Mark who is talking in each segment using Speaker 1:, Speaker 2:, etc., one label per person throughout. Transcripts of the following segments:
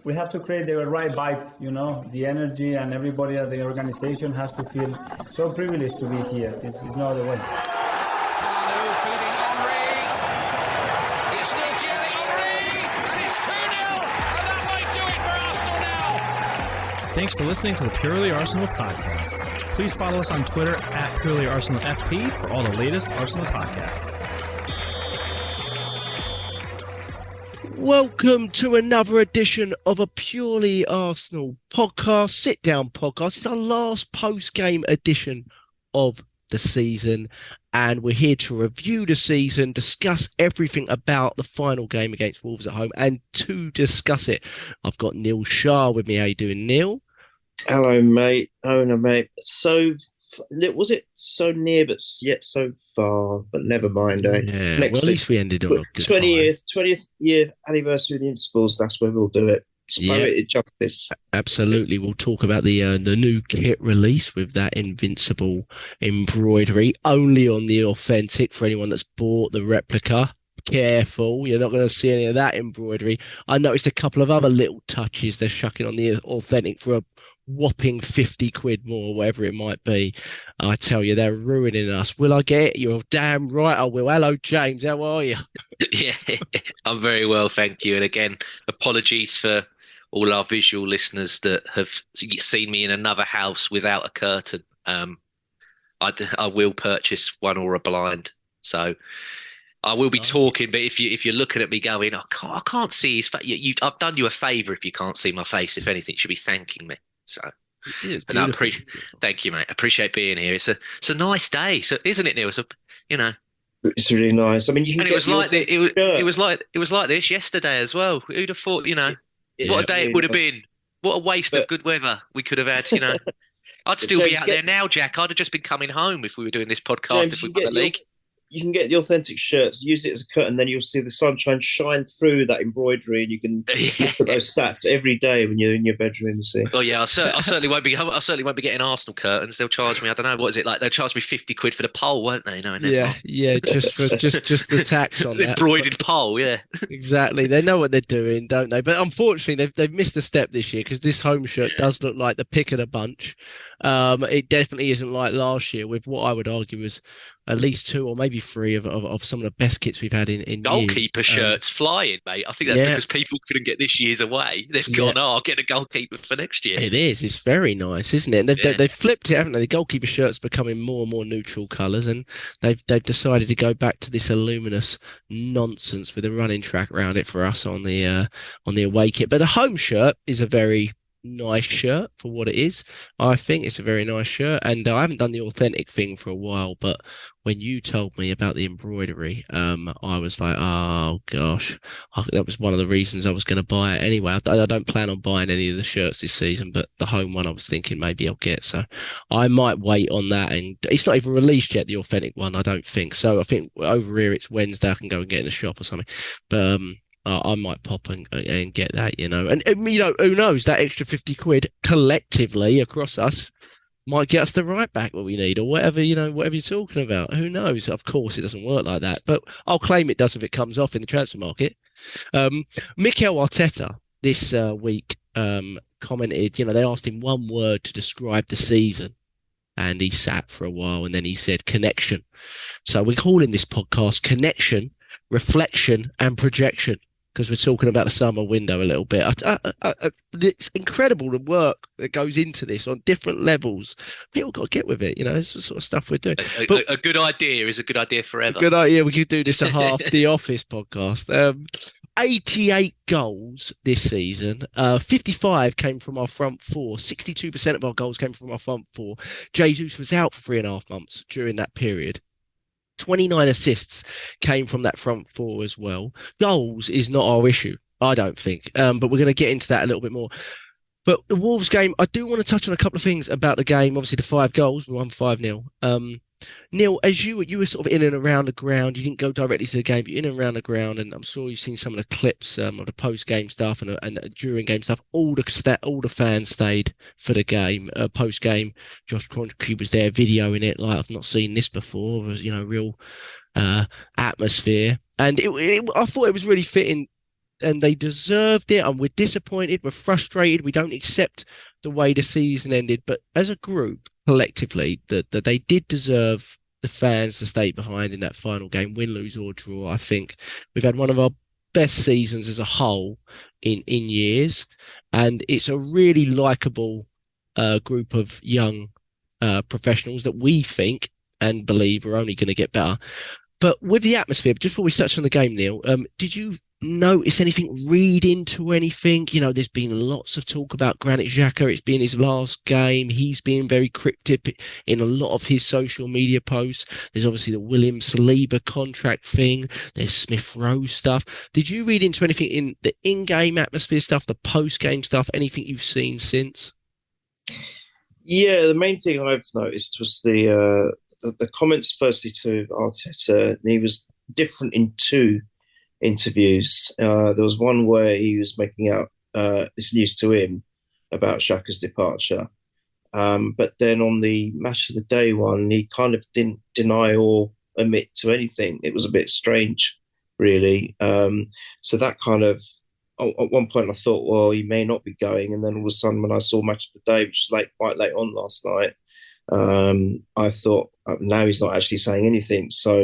Speaker 1: we have to create the right vibe, the energy, and everybody at the organization has to feel so privileged to be here. It's no other way.
Speaker 2: Thanks for listening to the Purely Arsenal podcast. Please follow us on Twitter at Purely Arsenal FP for all the latest Arsenal podcasts.
Speaker 3: Welcome to another edition of a Purely Arsenal podcast, sit-down podcast. It's our last post-game edition of the season, and we're here to review the season, discuss everything about the final game against Wolves at home, and to discuss it, I've got Neil Shah with me. How you doing, Neil?
Speaker 4: Hello, mate. Owner, mate. Was it so near but yet so far? But never mind, eh?
Speaker 3: Yeah, well, at least we ended on a good
Speaker 4: 20th year anniversary of the Interspals. That's where we'll do it. It's poetic justice.
Speaker 3: Absolutely. We'll talk about the new kit release with that invincible embroidery, only on the authentic for anyone that's bought the replica. Careful, you're not going to see any of that embroidery. I noticed a couple of other little touches they're shucking on the authentic for a whopping 50 quid more, whatever it might be. I tell you, they're ruining us. Will I get it? You're damn right I will. Hello, James. How are you?
Speaker 5: Yeah, I'm very well, thank you. And again, apologies for all our visual listeners that have seen me in another house without a curtain. I will purchase one or a blind. So I will be talking, but if you're looking at me going, I can't see his face. I've done you a favour if you can't see my face. If anything, you should be thanking me. So, thank you, mate. Appreciate being here. It's a nice day, so isn't it, Neil?
Speaker 4: It's really nice. I mean, it
Speaker 5: was like this yesterday as well. Who'd have thought? What a day it would have been. What a waste of good weather we could have had. I'd still be out there now, Jack. I'd have just been coming home if we were doing this podcast.
Speaker 4: James,
Speaker 5: if we won the league.
Speaker 4: You can get the authentic shirts, use it as a curtain, then you'll see the sunshine shine through that embroidery, and you can look at those stats every day when you're in your bedroom. You see.
Speaker 5: Oh yeah, I certainly won't be. I certainly won't be getting Arsenal curtains. They'll charge me. I don't know what is it like. They'll charge me 50 quid for the pole, won't they? No,
Speaker 3: yeah, just the tax on that
Speaker 5: embroidered pole. Yeah,
Speaker 3: exactly. They know what they're doing, don't they? But unfortunately, they've missed a step this year because this home shirt does look like the pick of the bunch. It definitely isn't like last year with what I would argue was at least 2 or maybe 3 of some of the best kits we've had in
Speaker 5: goalkeeper
Speaker 3: years.
Speaker 5: Shirts flying, mate. I think that's because people couldn't get this year's away. They've gone, I'll get a goalkeeper for next year.
Speaker 3: It is. It's very nice, isn't it? And they've flipped it, haven't they? The goalkeeper shirts becoming more and more neutral colours, and they've decided to go back to this luminous nonsense with a running track around it for us on the away kit. But the home shirt is a very nice shirt for what it is. I think it's a very nice shirt, and I haven't done the authentic thing for a while, but when you told me about the embroidery, I was like, oh gosh, that was one of the reasons I was going to buy it anyway. I don't plan on buying any of the shirts this season, but the home one I was thinking maybe I'll get, so I might wait on that. And it's not even released yet, the authentic one, I don't think. So I think over here it's Wednesday, I can go and get in a shop or something, but I might pop and get that, and who knows, that extra 50 quid collectively across us might get us the right back what we need, or whatever, whatever you're talking about. Who knows? Of course, it doesn't work like that, but I'll claim it does if it comes off in the transfer market. Mikel Arteta this week commented, they asked him one word to describe the season, and he sat for a while, and then he said connection. So we're calling this podcast Connection, Reflection and Projection, because we're talking about the summer window a little bit. It's incredible the work that goes into this on different levels. People got to get with it, it's the sort of stuff we're doing.
Speaker 5: A good idea is a good idea forever.
Speaker 3: A good idea. We could do this a half the Office podcast. 88 goals this season. 55 came from our front four. 62% of our goals came from our front four. Jesus was out for 3.5 months during that period. 29 assists came from that front four as well. Goals is not our issue, I don't think. But we're going to get into that a little bit more. But the Wolves game, I do want to touch on a couple of things about the game. Obviously, the 5 goals, we won 5-0. Neil, as you were sort of in and around the ground, you didn't go directly to the game, but you're in and around the ground, and I'm sure you've seen some of the clips of the post-game stuff and during game stuff. All the fans stayed for the game. Post-game, Josh Kroenke was there videoing it like, I've not seen this before. It was, real atmosphere. And I thought it was really fitting and they deserved it, and we're disappointed, we're frustrated, we don't accept the way the season ended. But as a group, collectively, that they did deserve the fans to stay behind in that final game, win, lose or draw. I think we've had one of our best seasons as a whole in years, and it's a really likable group of young professionals that we think and believe are only going to get better. But with the atmosphere, just before we touch on the game, Neil, did you notice anything, read into anything? You know, there's been lots of talk about Granit Xhaka. It's been his last game. He's been very cryptic in a lot of his social media posts. There's obviously the William Saliba contract thing. There's Smith Rowe stuff. Did you read into anything in the in-game atmosphere stuff, the post-game stuff, anything you've seen since?
Speaker 4: Yeah, the main thing I've noticed was the comments firstly to Arteta, and he was different in two interviews. There was one where he was making out this news to him about Xhaka's departure. But then on the match of the day one, he kind of didn't deny or admit to anything. It was a bit strange, really. So that kind of, at one point I thought, well, he may not be going. And then all of a sudden, when I saw match of the day, which was quite late on last night, I thought, now he's not actually saying anything. So,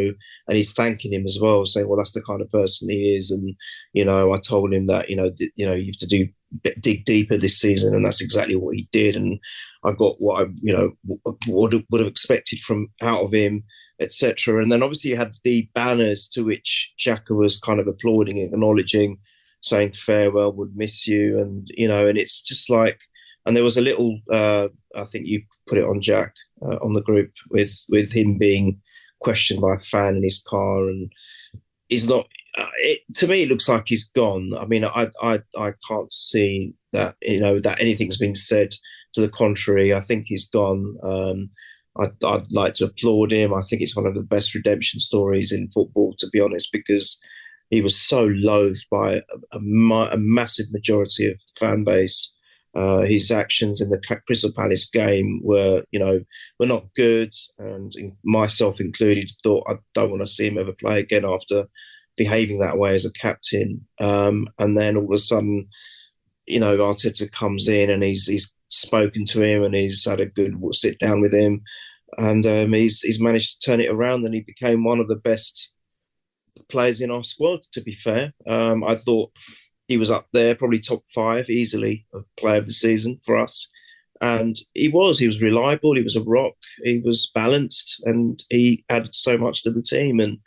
Speaker 4: and he's thanking him as well, saying, well, that's the kind of person he is. And, I told him that, you have to dig deeper this season. And that's exactly what he did. And I got what I, would have expected from out of him, etc. And then obviously you had the banners to which Xhaka was kind of applauding, acknowledging, saying farewell, would miss you. And, and it's just like, and there was a little, I think you put it on Jack, on the group with him being questioned by a fan in his car, and he's not. To me, it looks like he's gone. I mean, I can't see that that anything's been said to the contrary. I think he's gone. I'd like to applaud him. I think it's one of the best redemption stories in football, to be honest, because he was so loathed by a massive majority of the fan base. His actions in the Crystal Palace game were not good, and myself included, thought I don't want to see him ever play again after behaving that way as a captain. And then all of a sudden, Arteta comes in and he's spoken to him and he's had a good sit down with him, and he's managed to turn it around, and he became one of the best players in our squad, to be fair. I thought he was up there, probably top 5 easily of player of the season for us. And he was reliable. He was a rock. He was balanced, and he added so much to the team. And,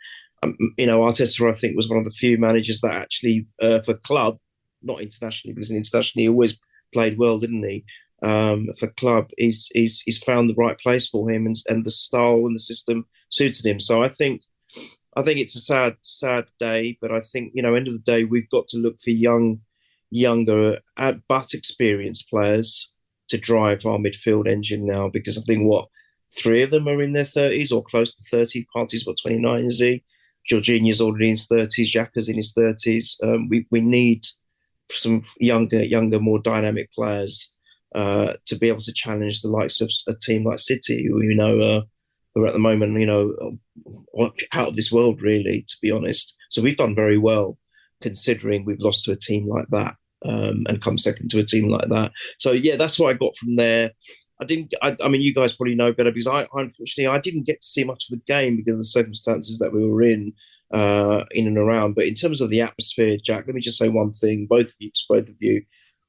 Speaker 4: Arteta, I think, was one of the few managers that actually, for club, not internationally, because internationally he always played well, didn't he? For club, he's found the right place for him, and the style and the system suited him. So I think it's a sad day, but I think, end of the day, we've got to look for younger, but experienced players to drive our midfield engine now, because I think, 3 of them are in their 30s or close to 30. Partey's 29, is he? Jorginho's already in his 30s. Xhaka's in his 30s. We need some younger, more dynamic players to be able to challenge the likes of a team like City, who who are at the moment, out of this world, really, to be honest. So we've done very well, considering we've lost to a team like that, and come second to a team like that. So yeah, that's what I got from there. I mean, you guys probably know better, because unfortunately I didn't get to see much of the game because of the circumstances that we were in and around. But in terms of the atmosphere, Jack, let me just say one thing, both of you.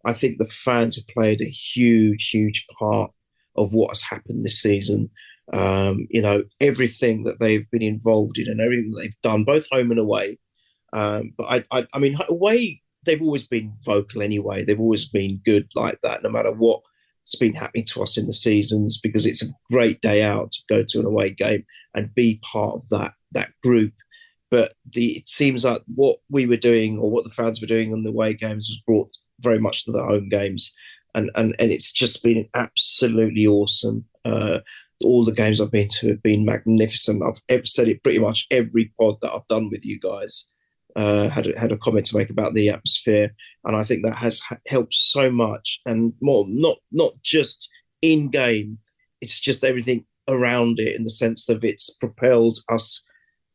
Speaker 4: I think the fans have played a huge part of what has happened this season. Everything that they've been involved in and everything that they've done, both home and away. But I mean, away, they've always been vocal anyway. They've always been good like that, no matter what's been happening to us in the seasons, because it's a great day out to go to an away game and be part of that group. But it seems like what we were doing, or what the fans were doing on the away games, was brought very much to the home games. And it's just been absolutely awesome. All the games I've been to have been magnificent. I've said it pretty much every pod that I've done with you guys. Had a comment to make about the atmosphere, and I think that has helped so much, and more not just in game. It's just everything around it, in the sense of it's propelled us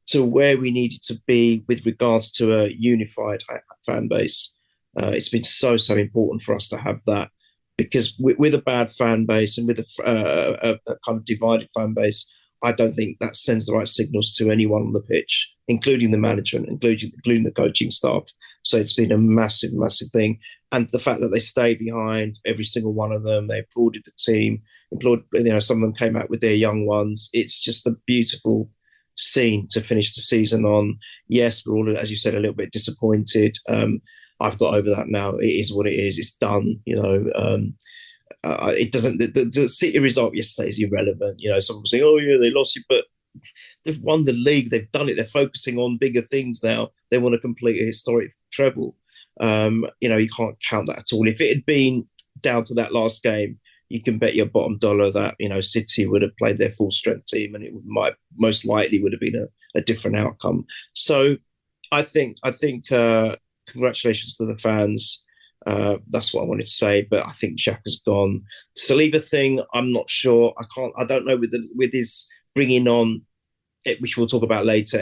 Speaker 4: to where we needed to be with regards to a unified fan base. It's been so important for us to have that, because with a bad fan base and with a kind of divided fan base, I don't think that sends the right signals to anyone on the pitch, including the management, including the coaching staff. So it's been a massive thing. And the fact that they stayed behind, every single one of them, they applauded the team, some of them came out with their young ones. It's just a beautiful scene to finish the season on. Yes, we're all, as you said, a little bit disappointed. I've got over that now. It is what it is. It's done. It doesn't. The City result yesterday is irrelevant. Someone saying, "Oh yeah, they lost you," but they've won the league. They've done it. They're focusing on bigger things now. They want to complete a historic treble. You can't count that at all. If it had been down to that last game, you can bet your bottom dollar that City would have played their full strength team, and it might most likely would have been a different outcome. So, I think. Congratulations to the fans. That's what I wanted to say. But I think Xhaka's gone. Saliba thing, I'm not sure. I don't know with his bringing on, which we'll talk about later.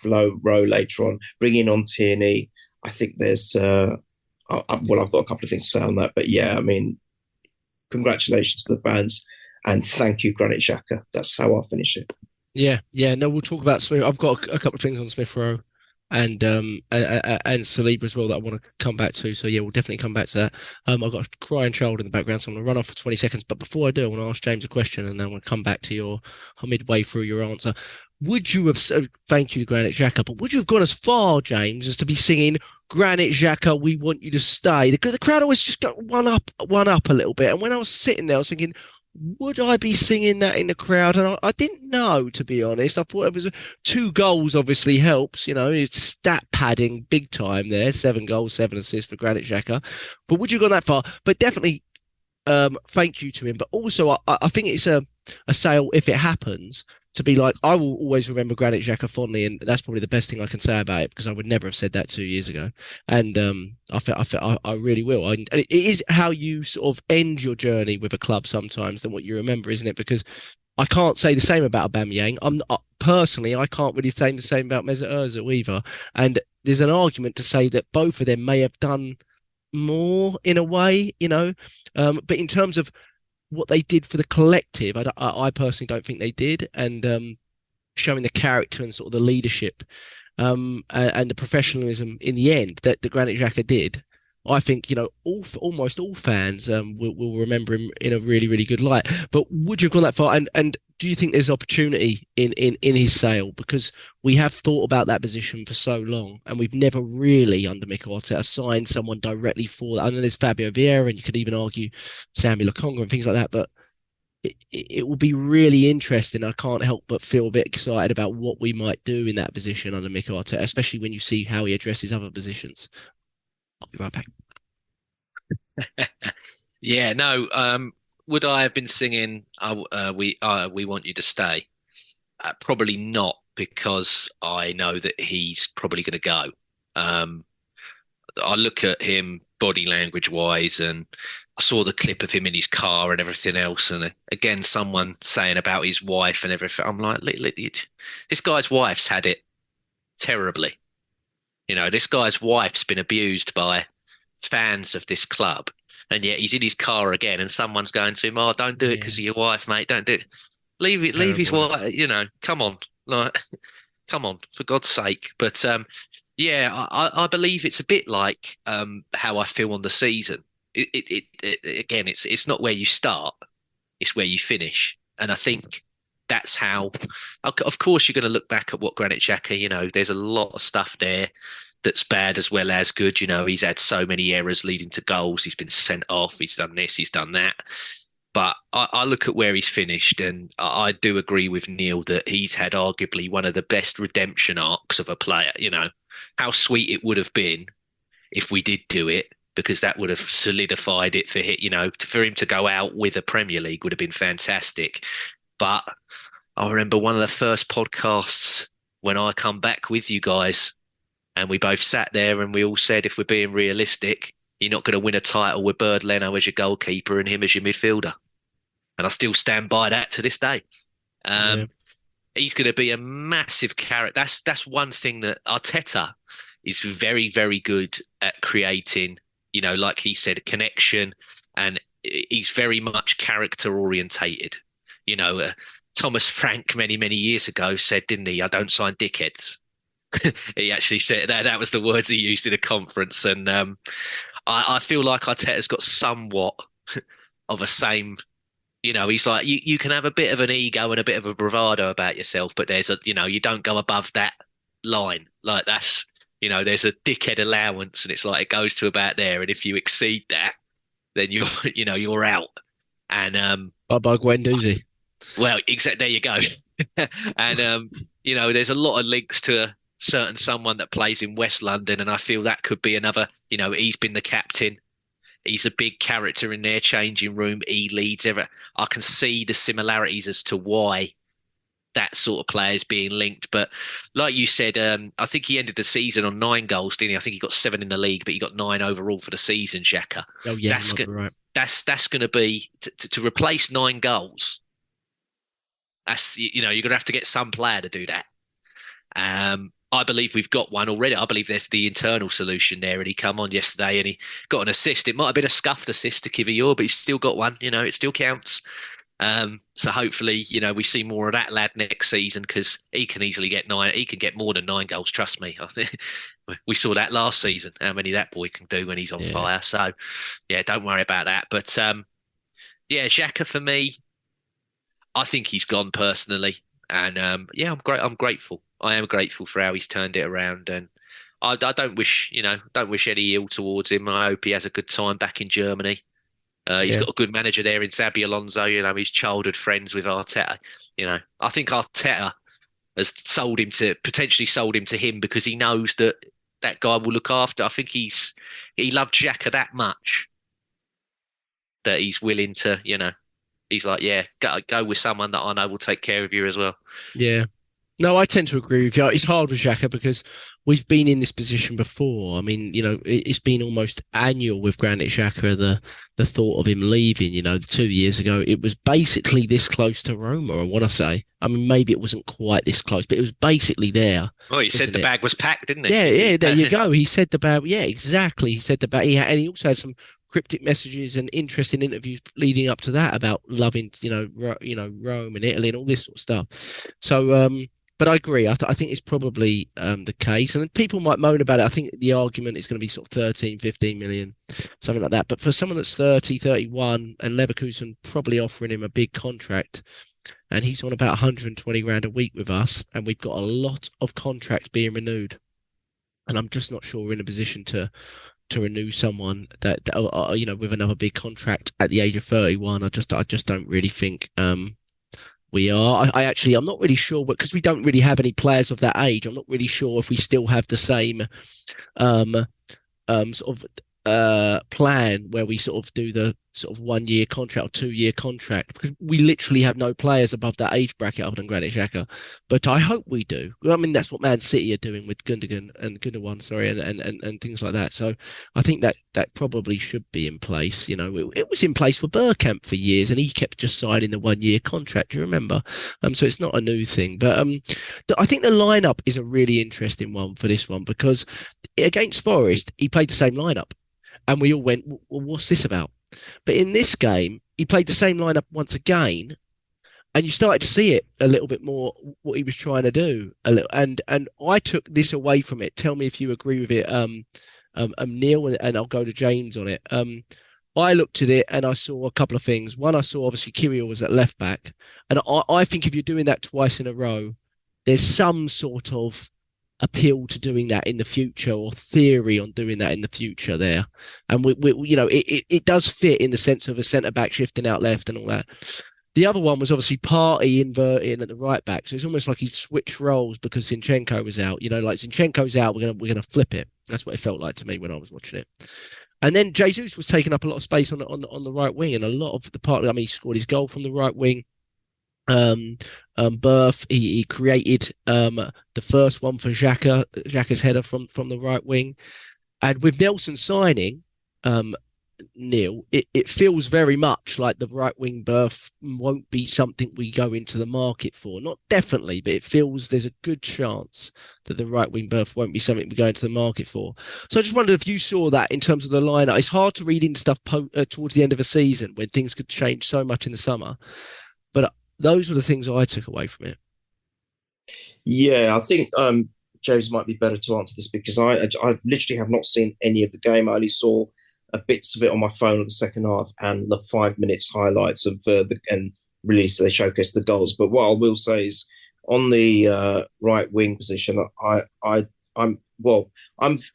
Speaker 4: Rowe later on, bringing on Tierney. I think there's. I've got a couple of things to say on that. But yeah, I mean, congratulations to the fans, and thank you, Granit Xhaka. That's how I'll finish it.
Speaker 3: Yeah. No, we'll talk about Smith. I've got a couple of things on Smith Rowe and Saliba as well that I want to come back to. So yeah, we'll definitely come back to that. I've got a crying child in the background, so I'm going to run off for 20 seconds. But before I do, I want to ask James a question, and then I want to come back to midway through your answer. Would you have, thank you to Granit Xhaka, but would you have gone as far, James, as to be singing Granit Xhaka, we want you to stay? Because the crowd always just got one up a little bit. And when I was sitting there, I was thinking, would I be singing that in the crowd? And I didn't know, to be honest. I thought it was 2 goals obviously helps. It's stat padding big time there. 7 goals, 7 assists for Granit Xhaka. But would you have gone that far? But definitely thank you to him. But also, I think it's a sale, if it happens, to be like, I will always remember Granit Xhaka fondly, and that's probably the best thing I can say about it, because I would never have said that 2 years ago. And I really will. And it is how you sort of end your journey with a club sometimes than what you remember, isn't it? Because I can't say the same about Aubameyang. Personally, I can't really say the same about Mesut Ozil either. And there's an argument to say that both of them may have done more in a way, but in terms of what they did for the collective, I personally don't think they did, and showing the character and sort of the leadership and the professionalism in the end that Granit Xhaka did, I think almost all fans will remember him in a really, really good light. But would you have gone that far? And do you think there's opportunity in his sale? Because we have thought about that position for so long, and we've never really, under Mikel Arteta, signed someone directly for that. I know there's Fabio Vieira, and you could even argue Sammy Lokonga and things like that, but it will be really interesting. I can't help but feel a bit excited about what we might do in that position under Mikel Arteta, especially when you see how he addresses other positions. I'll be right back.
Speaker 5: Yeah, no. Would I have been singing "We Want You to Stay"? Probably not, because I know that he's probably going to go. I look at him body language wise, and I saw the clip of him in his car and everything else. And again, someone saying about his wife and everything. I'm like, this guy's wife's had it terribly. This guy's wife's been abused by fans of this club, and yet he's in his car again, and someone's going to him, "Oh, don't do it because of your wife, mate. Don't do it. Leave his wife. Come on, come on, for God's sake." But yeah, I believe it's a bit like how I feel on the season. Again, it's not where you start, it's where you finish, and I think that's how. Of course, you're going to look back at what Granit Xhaka. There's a lot of stuff there that's bad as well as good. He's had so many errors leading to goals. He's been sent off. He's done this. He's done that. But I look at where he's finished, and I do agree with Neil that he's had arguably one of the best redemption arcs of a player. How sweet it would have been if we did do it, because that would have solidified it for him. For him to go out with a Premier League would have been fantastic. But I remember one of the first podcasts when I come back with you guys, and we both sat there and we all said, if we're being realistic, you're not going to win a title with Bird Leno as your goalkeeper and him as your midfielder. And I still stand by that to this day. he's going to be a massive character. That's one thing that Arteta is very, very good at creating. Like he said, a connection, and he's very much character orientated. Thomas Frank many, many years ago said, didn't he? I don't sign dickheads. He actually said that. That was the words he used in a conference, and I feel like Arteta's got somewhat of a same. He's like, you can have a bit of an ego and a bit of a bravado about yourself, but there's you don't go above that line. Like that's, there's a dickhead allowance, and it's like it goes to about there, and if you exceed that, then you're out. And
Speaker 3: bye Guendouzi.
Speaker 5: Well, exactly. There you go. And there's a lot of links to certain someone that plays in West London, and I feel that could be another. He's been the captain. He's a big character in their changing room. He leads I can see the similarities as to why that sort of player is being linked. But like you said, I think he ended the season on 9 goals, didn't he? I think he got 7 in the league, but he got 9 overall for the season, Xhaka.
Speaker 3: Oh, yeah,
Speaker 5: right. That's going to be to replace 9 goals. That's you're going to have to get some player to do that. I believe we've got one already. I believe there's the internal solution there, and he come on yesterday and he got an assist. It might have been a scuffed assist to Kiwior, but he's still got one. It still counts. So hopefully, we see more of that lad next season, because he can easily get 9. He can get more than 9 goals. Trust me. I think we saw that last season. How many that boy can do when he's on fire. So yeah, don't worry about that. But Xhaka for me, I think he's gone personally, and I'm grateful. I am grateful for how he's turned it around, and I don't wish any ill towards him. I hope he has a good time back in Germany. He's got a good manager there in Xabi Alonso. He's childhood friends with Arteta. I think Arteta has potentially sold him to him because he knows that guy will look after. I think he loved Xhaka that much that he's willing to, he's like, yeah, go with someone that I know will take care of you as well.
Speaker 3: Yeah. No, I tend to agree with you. It's hard with Xhaka because we've been in this position before. I mean, it's been almost annual with Granit Xhaka, the thought of him leaving. 2 years ago, it was basically this close to Roma, I want to say. I mean, maybe it wasn't quite this close, but it was basically there.
Speaker 5: Well, he said the bag was packed, didn't he?
Speaker 3: Yeah, there you go. He said the bag. Yeah, exactly. He said the bag. And he also had some cryptic messages and interesting interviews leading up to that about loving, Rome and Italy and all this sort of stuff. So, but I agree. I think it's probably the case. And people might moan about it. I think the argument is going to be sort of 13, 15 million, something like that. But for someone that's 30, 31, and Leverkusen probably offering him a big contract, and he's on about 120 grand a week with us, and we've got a lot of contracts being renewed. And I'm just not sure we're in a position to renew someone that with another big contract at the age of 31. I just don't really think we are. I'm not really sure, because we don't really have any players of that age. I'm not really sure if we still have the same sort of plan where we sort of do the sort of 1 year contract or 2 year contract, because we literally have no players above that age bracket other than Granit Xhaka. But I hope we do. I mean, that's what Man City are doing with Gundogan and and things like that. So I think that probably should be in place. It was in place for Bergkamp for years, and he kept just signing the 1 year contract. Do you remember? So it's not a new thing. But I think the lineup is a really interesting one for this one, because against Forest he played the same lineup, and we all went, well, what's this about? But in this game, he played the same lineup once again, and you started to see it a little bit more, what he was trying to do. And I took this away from it. Tell me if you agree with it, Neil, and I'll go to James on it. I looked at it and I saw a couple of things. One, I saw obviously Kiwior was at left back, and I think if you're doing that twice in a row, there's some sort of appeal to doing that in the future, or theory on doing that in the future there. And it does fit in the sense of a centre back shifting out left and all that. The other one was obviously Partey inverting at the right back, so it's almost like he switched roles because Zinchenko was out. Like Zinchenko's out, we're gonna flip it. That's what it felt like to me when I was watching it. And then Jesus was taking up a lot of space on the right wing, and a lot of the part. I mean, he scored his goal from the right wing. Berth, he created the first one for Xhaka's header from the right wing, and with Nelson signing, Neil, it feels very much like the right wing berth won't be something we go into the market for. Not definitely, but it feels there's a good chance that the right wing berth won't be something we go into the market for. So I just wondered if you saw that in terms of the lineup. It's hard to read into stuff towards the end of a season when things could change so much in the summer. But those were the things I took away from it.
Speaker 4: Yeah, I think James might be better to answer this because I literally have not seen any of the game. I only saw bits of it on my phone of the second half and the 5 minutes highlights of and release. They showcase the goals. But what I will say is on the right wing position, I'm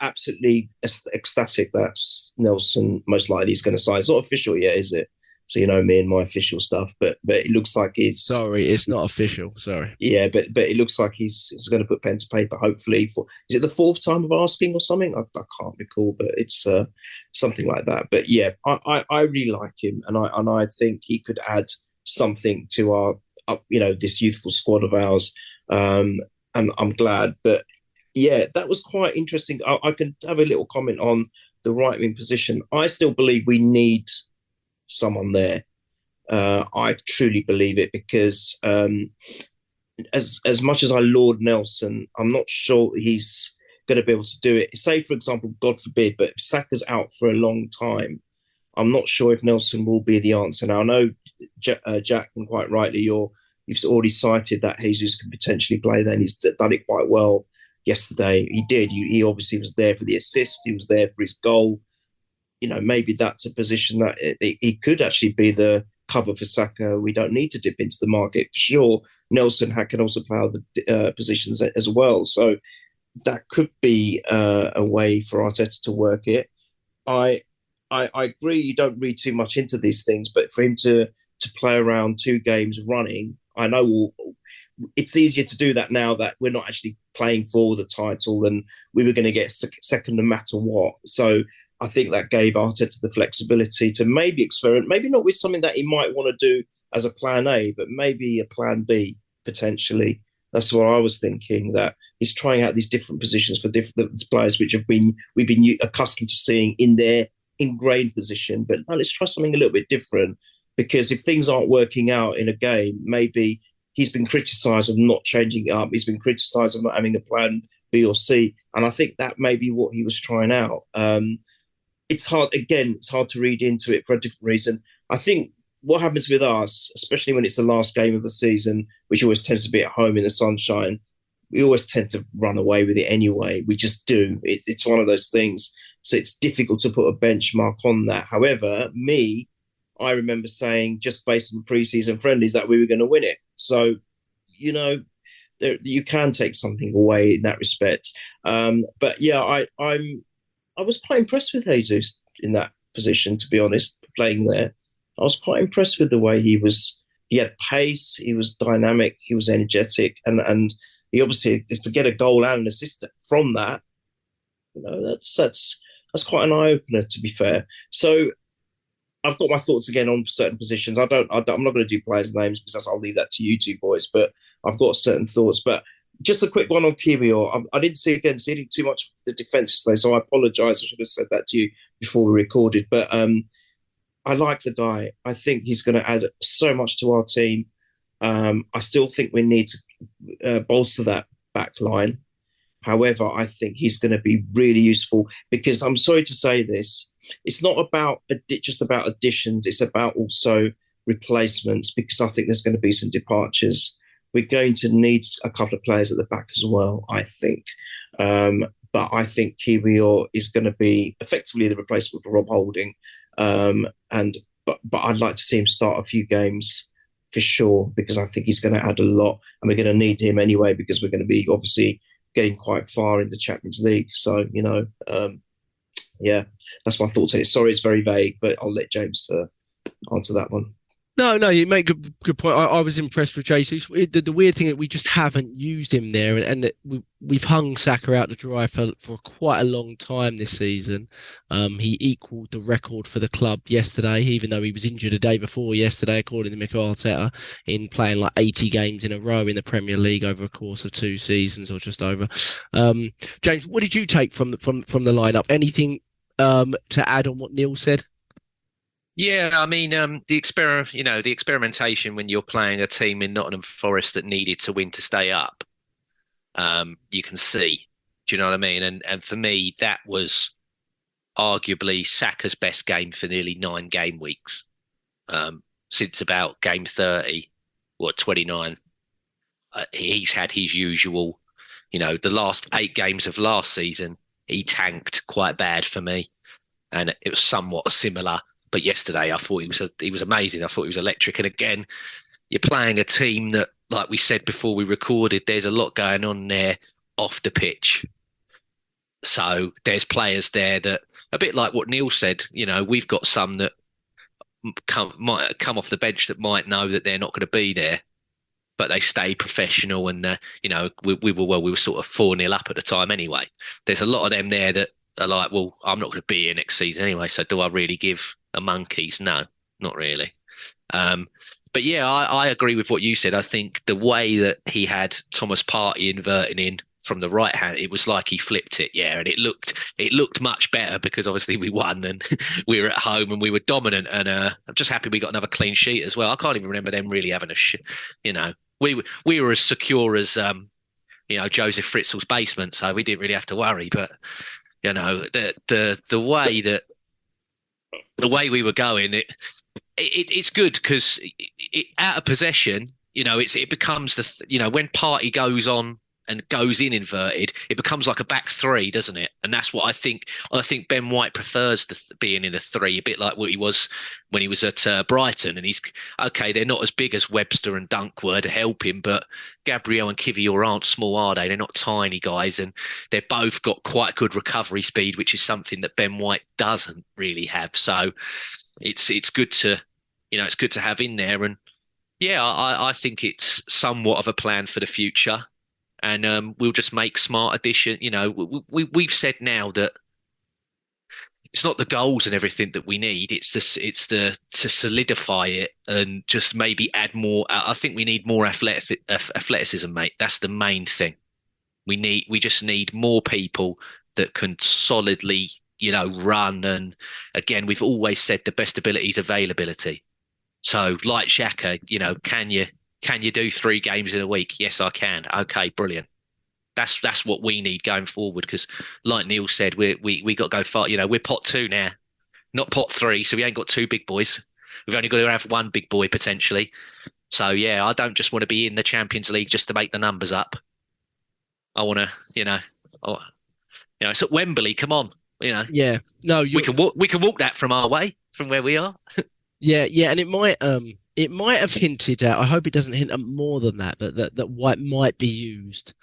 Speaker 4: absolutely ecstatic that Nelson most likely is going to sign. It's not official yet, is it? So you know me and my official stuff, but it looks like he's.
Speaker 3: Sorry, it's not official. Sorry.
Speaker 4: Yeah, but it looks like he's going to put pen to paper. Hopefully, is it the fourth time of asking or something? I can't recall, but it's something like that. But yeah, I really like him, and I think he could add something to our this youthful squad of ours. And I'm glad. But yeah, that was quite interesting. I can have a little comment on the right wing position. I still believe we need someone there. I truly believe it because as much as I laud Nelson, I'm not sure he's going to be able to do it. Say, for example, God forbid, but if Saka's out for a long time, I'm not sure if Nelson will be the answer. Now, I know, Jack, and quite rightly, you've already cited that Jesus can potentially play there, and he's done it quite well yesterday. He did. He obviously was there for the assist. He was there for his goal. Maybe that's a position that he could actually be the cover for Saka. We don't need to dip into the market for sure. Nelson can also play other positions as well. So that could be a way for Arteta to work it. I agree you don't read too much into these things, but for him to play around 2 games running, I know it's easier to do that now that we're not actually playing for the title and we were going to get second no matter what. So I think that gave Arteta the flexibility to maybe experiment, maybe not with something that he might want to do as a plan A, but maybe a plan B potentially. That's what I was thinking, that he's trying out these different positions for different players, which we've been accustomed to seeing in their ingrained position. But now let's try something a little bit different, because if things aren't working out in a game, maybe he's been criticised of not changing it up. He's been criticised of not having a plan B or C. And I think that may be what he was trying out. It's hard to read into it for a different reason. I think what happens with us, especially when it's the last game of the season, which always tends to be at home in the sunshine, we always tend to run away with it anyway. We just do. It's one of those things. So it's difficult to put a benchmark on that. However, I remember saying, just based on pre-season friendlies, that we were going to win it. So, you can take something away in that respect. But yeah, I was quite impressed with Jesus in that position, to be honest, playing there. I was quite impressed with the way he had pace, he was dynamic, he was energetic, and he obviously, to get a goal and an assist from that, that's quite an eye-opener, to be fair. So I've got my thoughts again on certain positions. I'm not going to do players' names because I'll leave that to you two boys, but I've got certain thoughts. But just a quick one on Kiwior. I didn't see too much of the defence today, so I apologise. I should have said that to you before we recorded. But I like the guy. I think he's going to add so much to our team. I still think we need to bolster that back line. However, I think he's going to be really useful, because I'm sorry to say this, it's not about just about additions. It's about also replacements, because I think there's going to be some departures. We're going to need a couple of players at the back as well, I think. But I think Kiwior is going to be effectively the replacement for Rob Holding. But I'd like to see him start a few games for sure, because I think he's going to add a lot, and we're going to need him anyway, because we're going to be obviously getting quite far in the Champions League. So, yeah, that's my thoughts on it. Sorry, it's very vague, but I'll let James answer that one.
Speaker 3: No, you make a good point. I was impressed with Jesus. The weird thing that we just haven't used him there, and that we've hung Saka out to dry for quite a long time this season. He equalled the record for the club yesterday, even though he was injured a day before yesterday, according to Mikel Arteta, in playing like 80 games in a row in the Premier League over a course of 2 seasons or just over. James, what did you take from the lineup? Anything to add on what Neil said?
Speaker 5: Yeah, I mean, the experimentation when you're playing a team in Nottingham Forest that needed to win to stay up, you can see. Do you know what I mean? And for me, that was arguably Saka's best game for nearly 9 game weeks, since about game 30, 29. He's had his usual, the last 8 games of last season, he tanked quite bad for me, and it was somewhat similar. But yesterday, I thought he was amazing. I thought he was electric. And again, you're playing a team that, like we said before we recorded, there's a lot going on there off the pitch. So there's players there that, a bit like what Neil said, we've got some that might come off the bench that might know that they're not going to be there, but they stay professional. And, we were sort of 4-0 up at the time anyway. There's a lot of them there that are like, well, I'm not going to be here next season anyway, so do I really give a monkeys? No, not really. But yeah, I agree with what you said. I think the way that he had Thomas Partey inverting in from the right hand, it was like he flipped it, yeah, and it looked much better because obviously we won and we were at home and we were dominant. And I'm just happy we got another clean sheet as well. I can't even remember them really having we were as secure as Joseph Fritzl's basement, so we didn't really have to worry. But the way we were going, it's good because out of possession, it becomes when Partey goes on and goes in inverted, it becomes like a back 3, doesn't it? And that's what I think. I think Ben White prefers being in a 3, a bit like what he was when he was at Brighton. And he's okay. They're not as big as Webster and Dunkworth to help him, but Gabriel and Kivior aren't small, are they? They're not tiny guys, and they've both got quite good recovery speed, which is something that Ben White doesn't really have. So it's good to have in there. And yeah, I think it's somewhat of a plan for the future. And we'll just make smart addition. We've said now that it's not the goals and everything that we need. It's to solidify it and just maybe add more. I think we need more athleticism, mate. That's the main thing. We just need more people that can solidly, run. And again, we've always said the best ability is availability. So like Xhaka, can you do 3 games in a week? Yes, I can. Okay, brilliant. That's what we need going forward because, like Neil said, we got to go far. We're pot 2 now, not pot 3, so we ain't got 2 big boys. We've only got to have 1 big boy potentially. So yeah, I don't just want to be in the Champions League just to make the numbers up. I want to, it's at Wembley. Come on,
Speaker 3: Yeah, no,
Speaker 5: we can walk that from our way, from where we are.
Speaker 3: Yeah, and it might have hinted at, I hope it doesn't hint at more than that, but that White might be used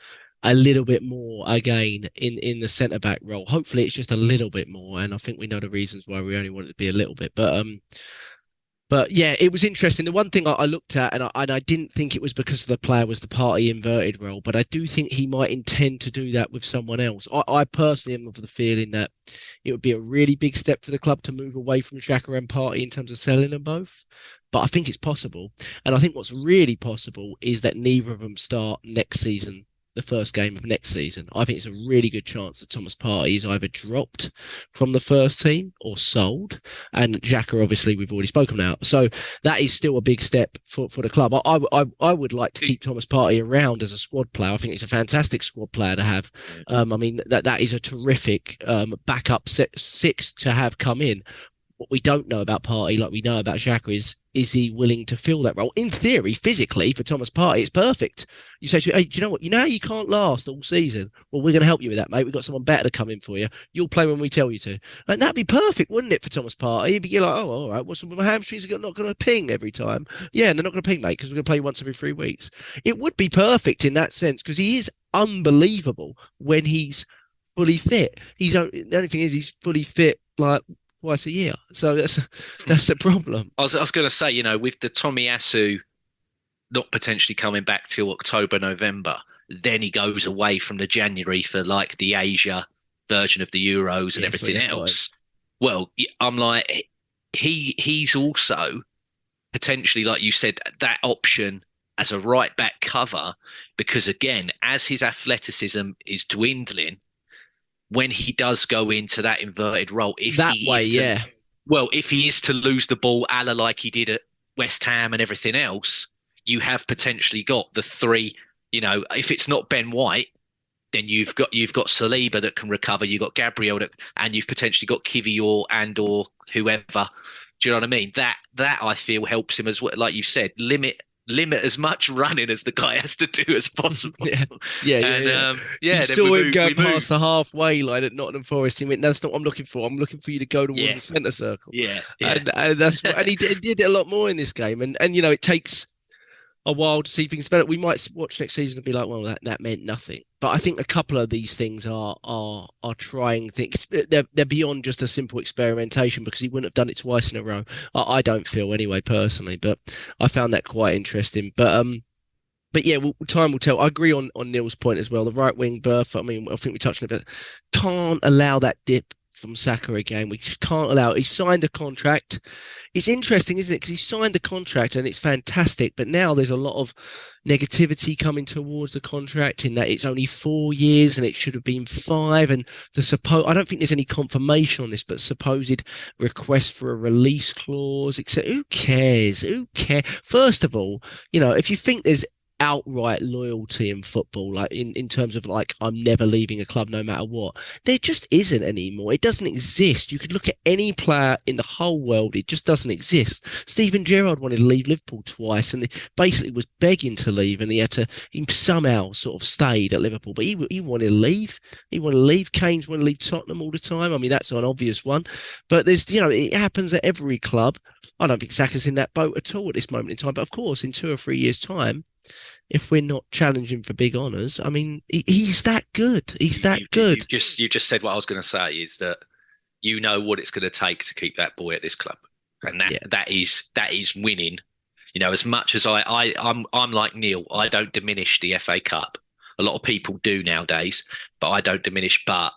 Speaker 3: a little bit more again in the centre-back role. Hopefully it's just a little bit more, and I think we know the reasons why we only want it to be a little bit. But yeah, it was interesting. The one thing I looked at, and I didn't think it was because the player was the Partey inverted role, but I do think he might intend to do that with someone else. I personally am of the feeling that it would be a really big step for the club to move away from Xhaka and Partey in terms of selling them both. But I think it's possible. And I think what's really possible is that neither of them start next season, the first game of next season. I think it's a really good chance that Thomas Partey is either dropped from the first team or sold. And Xhaka, obviously, we've already spoken about. So that is still a big step for the club. I would like to keep Thomas Partey around as a squad player. I think he's a fantastic squad player to have. I mean, that is a terrific backup 6 to have come in. What we don't know about Partey, like we know about Xhaka, is he willing to fill that role? In theory, physically, for Thomas Partey, it's perfect. You say to him, hey, do you know what? You know how you can't last all season? Well, we're going to help you with that, mate. We've got someone better to come in for you. You'll play when we tell you to. And that'd be perfect, wouldn't it, for Thomas Partey? He'd be like, oh, all right, what's my hamstrings are not going to ping every time? Yeah, and they're not going to ping, mate, because we're going to play once every 3 weeks. It would be perfect in that sense because he is unbelievable when he's fully fit. The only thing is he's fully fit, like, twice a year. So that's the problem.
Speaker 5: I was going to say, with the Tomiyasu not potentially coming back till October, November, then he goes away from the January for like the Asia version of the Euros and everything else. Right. Well, I'm like, he's also potentially, like you said, that option as a right back cover, because again, as his athleticism is dwindling, when he does go into that inverted role, Well, if he is to lose the ball, a la like he did at West Ham and everything else, you have potentially got the three. You know, if it's not Ben White, then you've got Saliba that can recover. You've got Gabriel and you've potentially got Kivior or whoever. Do you know what I mean? That I feel helps him as well. Like you said, limit as much running as the guy has to do as possible.
Speaker 3: Yeah. You saw him go past the halfway line at Nottingham Forest. He went, "That's not what I'm looking for. I'm looking for you to go towards the centre circle."
Speaker 5: Yeah.
Speaker 3: And that's and he did it a lot more in this game. And you know, it takes a while to see things develop. We might watch next season and be like, well, that meant nothing. But I think a couple of these things are trying things. They're beyond just a simple experimentation, because he wouldn't have done it twice in a row. I don't feel anyway, personally, but I found that quite interesting. But yeah, time will tell. I agree on Neil's point as well. The right wing berth, I mean, I think we touched on it, but can't allow that dip from Saka again. We can't allow it. He signed a contract. It's interesting, isn't it? Because he signed the contract and it's fantastic, but now there's a lot of negativity coming towards the contract in that it's only 4 years and it should have been 5. And I don't think there's any confirmation on this, but supposed request for a release clause, etc. Who cares? Who cares? First of all, you know, if you think there's outright loyalty in football, like in terms of like, I'm never leaving a club no matter what, there just isn't anymore. It doesn't exist. You could look at any player in the whole world, it just doesn't exist. Steven Gerrard wanted to leave Liverpool twice and basically was begging to leave, and he somehow sort of stayed at Liverpool, but he wanted to leave. Kane's wanted to leave Tottenham all the time. I mean, that's an obvious one, but there's, you know, it happens at every club. I don't think Saka's in that boat at all at this moment in time, but of course in 2 or 3 years time, if we're not challenging for big honours, I mean, he's that good. He's that good.
Speaker 5: You just said what I was going to say, is that you know what it's going to take to keep that boy at this club, and that is winning. You know, as much as I'm like Neil, I don't diminish the FA Cup. A lot of people do nowadays, but I don't diminish. But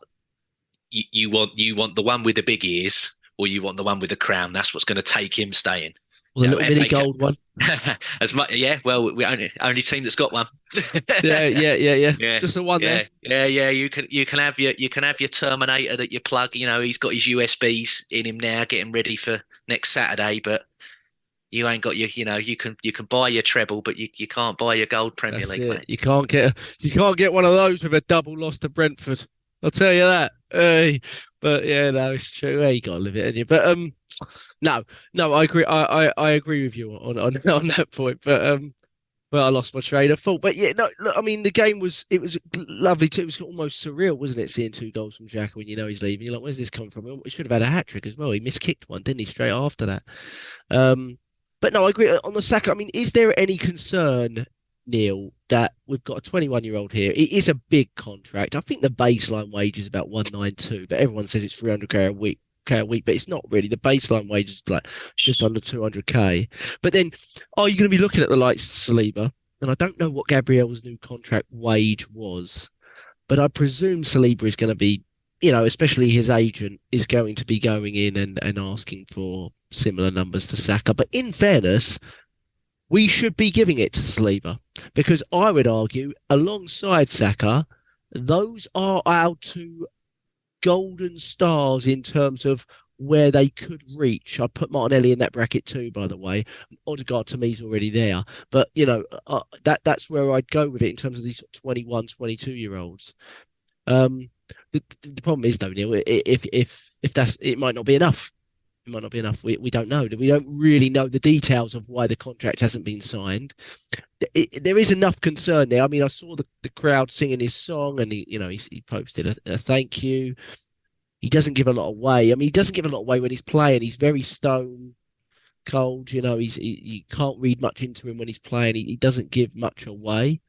Speaker 5: you want the one with the big ears, or you want the one with the crown. That's what's going to take him staying.
Speaker 3: Well, the little mini gold one.
Speaker 5: As much, yeah. Well, we only team that's got one.
Speaker 3: Yeah. Just the one there.
Speaker 5: Yeah. You can have your Terminator that you plug. You know, he's got his USBs in him now, getting ready for next Saturday. But you ain't got your. You know, you can buy your treble, but you can't buy your gold Premier League. Mate.
Speaker 3: You can't get one of those with a double loss to Brentford. I'll tell you that. Hey, but yeah, no, it's true. Hey, you gotta live it, haven't you? But no, I agree. I agree with you on that point. But I lost my train of thought. But yeah, no, look, I mean, the game was lovely too. It was almost surreal, wasn't it? Seeing 2 goals from Xhaka when you know he's leaving. You're like, where's this come from? He should have had a hat trick as well. He miskicked one, didn't he? Straight after that. But no, I agree on the Saka. I mean, is there any concern, Neil, that we've got a 21-year-old here? It is a big contract. I think the baseline wage is about 192, but everyone says it's 300k a week, but it's not really. The baseline wage is like just under 200k. But then, are you going to be looking at the likes of Saliba? And I don't know what Gabriel's new contract wage was, but I presume Saliba is going to be, you know, especially his agent is going to be going in and asking for similar numbers to Saka. But in fairness, we should be giving it to Saliba, because I would argue, alongside Saka, those are our 2 golden stars in terms of where they could reach. I'd put Martinelli in that bracket too, by the way. Odegaard to me is already there, but you know, that's where I'd go with it in terms of these 21, 22-year-olds. The problem is though, Neil, if that's, it might not be enough. It might not be enough. We don't know. We don't really know the details of why the contract hasn't been signed. There is enough concern there. I mean, I saw the crowd singing his song, and he posted a thank you. He doesn't give a lot away. I mean, he doesn't give a lot away when he's playing. He's very stone cold. You know, you can't read much into him when he's playing. He doesn't give much away.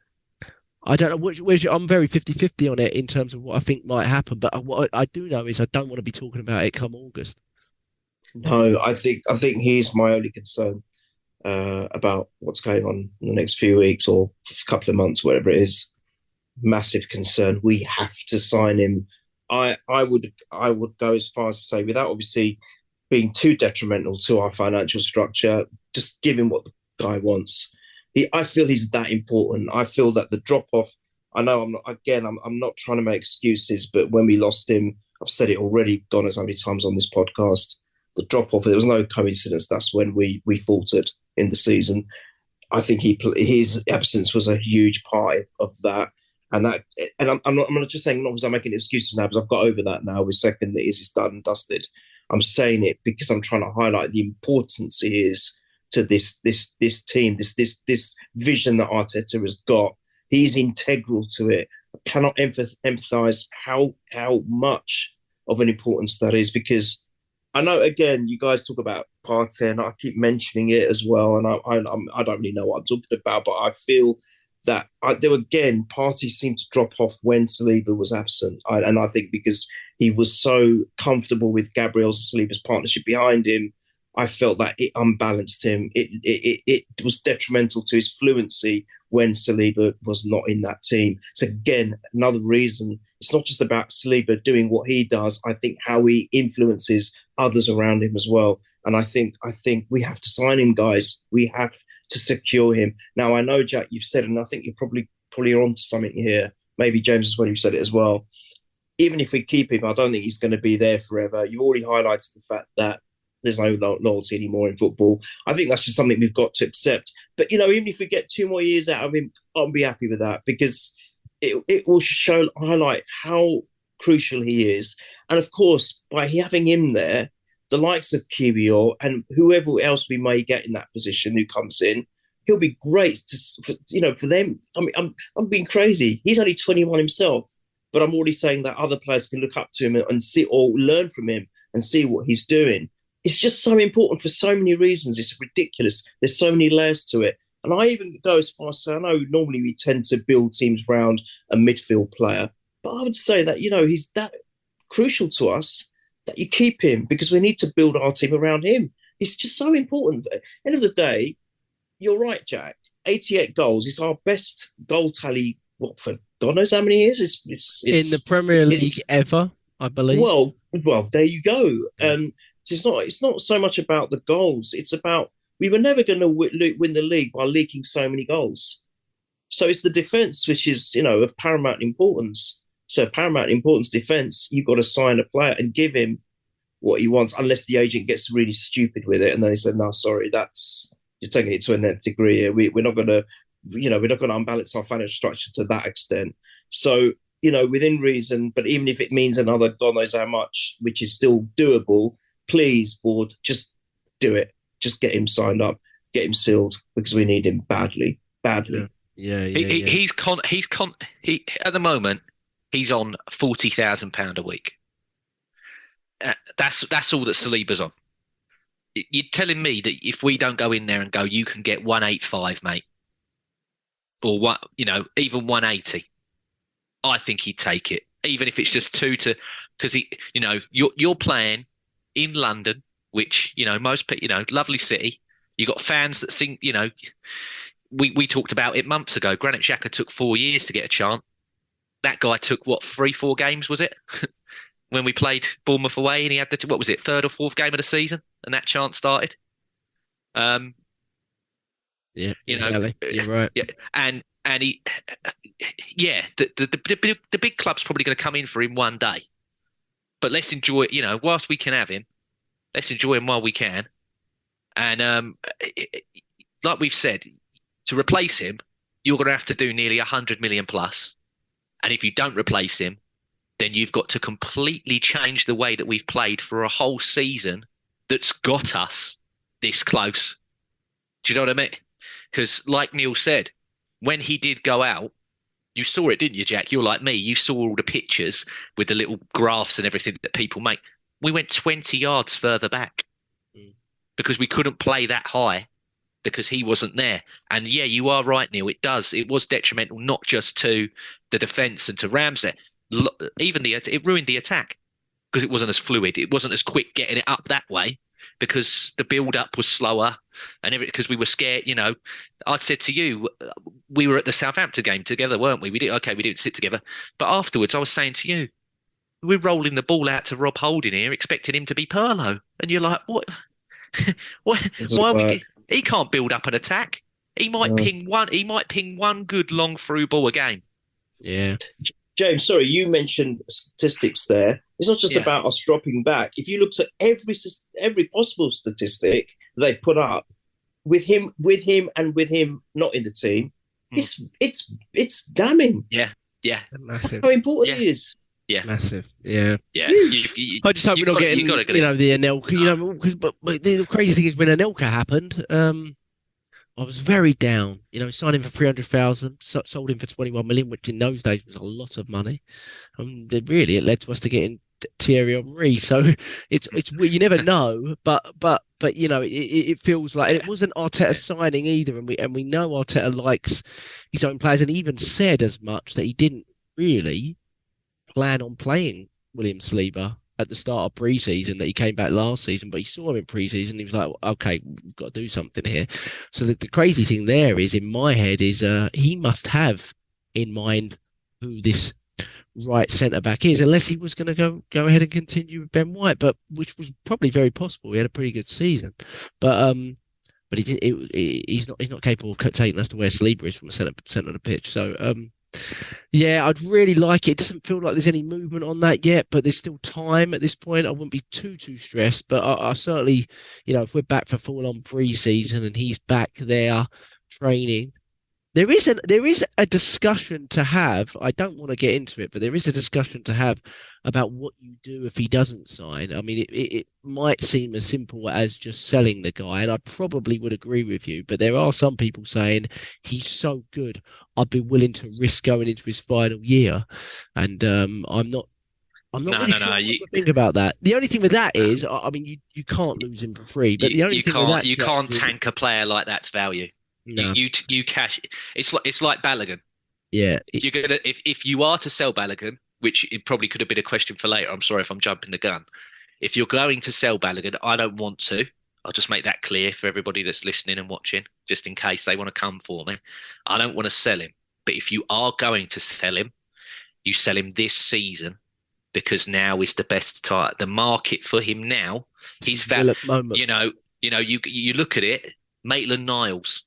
Speaker 3: I don't know I'm very 50-50 on it in terms of what I think might happen. But what I do know is I don't want to be talking about it come August.
Speaker 4: No, I think he's my only concern about what's going on in the next few weeks or a couple of months, whatever it is. Massive concern. We have to sign him. I would go as far as to say, without obviously being too detrimental to our financial structure, just give him what the guy wants. I feel he's that important. I feel that the drop off. I know I'm not trying to make excuses, but when we lost him, I've said it already, God knows how many times on this podcast. the drop off. There was no coincidence. That's when we faltered in the season. I think his absence was a huge part of that. And I'm not just saying, not because I'm making excuses now, because I've got over that now. We're second that it's done and dusted. I'm saying it because I'm trying to highlight the importance it is to this team, this vision that Arteta has got. He's integral to it. I cannot emphasize how much of an importance that is, because I know, again, you guys talk about Partey, and I keep mentioning it as well, and I don't really know what I'm talking about, but I feel that Partey seemed to drop off when Saliba was absent, and I think because he was so comfortable with Gabriel's and Saliba's partnership behind him, I felt that it unbalanced him. It was detrimental to his fluency when Saliba was not in that team. So again, another reason, it's not just about Saliba doing what he does. I think how he influences others around him as well. And I think we have to sign him, guys. We have to secure him. Now, I know, Jack, you've said, and I think you're probably are onto something here. Maybe James as well, you said it as well. Even if we keep him, I don't think he's going to be there forever. You already highlighted the fact that there's no loyalty anymore in football. I think that's just something we've got to accept. But, even if we get 2 more years out of him, I'll be happy with that, because it will highlight how crucial he is. And, of course, by having him there, the likes of Kiwior and whoever else we may get in that position who comes in, he'll be great for them. I mean, I'm being crazy. He's only 21 himself, but I'm already saying that other players can look up to him and see or learn from him and see what he's doing. It's just so important for so many reasons. It's ridiculous. There's so many layers to it. And I even go as far as say, I know normally we tend to build teams around a midfield player, but I would say that, he's that crucial to us that you keep him, because we need to build our team around him. It's just so important. At the end of the day, you're right, Jack. 88 goals is our best goal tally, for God knows how many years? It's
Speaker 3: in the Premier League ever, I believe.
Speaker 4: Well, there you go. It's not so much about the goals. It's about, we were never going to win the league by leaking so many goals. So it's the defence which is, of paramount importance. So paramount importance defence, you've got to sign a player and give him what he wants, unless the agent gets really stupid with it and then they said, no, sorry, you're taking it to a nth degree here. We're not going to, we're not going to unbalance our financial structure to that extent. So, within reason, but even if it means another God knows how much, which is still doable, please, board, just do it. Just get him signed up, get him sealed, because we need him badly.
Speaker 3: Yeah.
Speaker 5: He's at the moment, he's on £40,000 a week. That's all that Saliba's on. You're telling me that if we don't go in there and go, you can get 185, mate, or what, even 180, I think he'd take it, even if it's just because you're playing in London, which, most people, lovely city. You got fans that sing, we talked about it months ago. Granit Xhaka took 4 years to get a chance. That guy took 3-4 games, was it? When we played Bournemouth away and he had third or fourth game of the season and that chance started.
Speaker 3: Yeah, exactly. You're right.
Speaker 5: Yeah, and he, the big club's probably going to come in for him one day, but let's enjoy it. Whilst we can have him, let's enjoy him while we can. And like we've said, to replace him, you're going to have to do nearly 100 million plus. And if you don't replace him, then you've got to completely change the way that we've played for a whole season that's got us this close. Do you know what I mean? Because like Neil said, when he did go out, you saw it, didn't you, Jack? You're like me. You saw all the pictures with the little graphs and everything that people make. We went 20 yards further back because we couldn't play that high because he wasn't there. And yeah, you are right, Neil. It was detrimental, not just to the defence and to Ramsdale. Even it ruined the attack because it wasn't as fluid. It wasn't as quick getting it up that way because the build-up was slower and everything, because we were scared. I said to you, we were at the Southampton game together, weren't we? We didn't sit together. But afterwards, I was saying to you, we're rolling the ball out to Rob Holding here, expecting him to be Pirlo. And you're like, what? He can't build up an attack. He might ping one good long through ball a game.
Speaker 3: Yeah.
Speaker 4: James, sorry, you mentioned statistics there. It's not just about us dropping back. If you looked at every possible statistic they put up with him not in the team, it's damning.
Speaker 5: Yeah.
Speaker 3: Massive.
Speaker 4: How important he is.
Speaker 5: Yeah,
Speaker 3: massive. Yeah.
Speaker 5: I
Speaker 3: just hope we're not getting, the Anelka. But the crazy thing is when Anelka happened, I was very down. Signed him for 300,000, sold him for 21 million, which in those days was a lot of money. It led to us to getting Thierry Henry. So it's you never know, but it feels like, and it wasn't Arteta's signing either, and we know Arteta likes his own players, and he even said as much that he didn't really plan on playing William Saliba at the start of pre-season, that he came back last season, but he saw him in pre-season. He was like, okay, we've got to do something here. So the crazy thing there is, in my head, is he must have in mind who this right centre-back is, unless he was going to go ahead and continue with Ben White, but which was probably very possible. He had a pretty good season. But he didn't. He's not capable of taking us to where Saliba is from the centre of the pitch. So yeah, I'd really like it. It doesn't feel like there's any movement on that yet, but there's still time at this point. I wouldn't be too stressed, but I certainly, if we're back for full-on pre-season and he's back there training, there is a discussion to have. I don't want to get into it, but there is a discussion to have about what you do if he doesn't sign. I mean, it might seem as simple as just selling the guy, and I probably would agree with you, but there are some people saying he's so good, I'd be willing to risk going into his final year. And I'm not really sure what to think about that. The only thing with that is, I mean, you can't lose him for free, but you
Speaker 5: can't tank a player like that's value. No. You cash. It's like Balogun.
Speaker 3: Yeah.
Speaker 5: If you are to sell Balogun, which it probably could have been a question for later. I'm sorry if I'm jumping the gun. If you're going to sell Balogun, I don't want to. I'll just make that clear for everybody that's listening and watching, just in case they want to come for me. I don't want to sell him. But if you are going to sell him, you sell him this season, because now is the best time. The market for him now, he's value. You look at it. Maitland-Niles.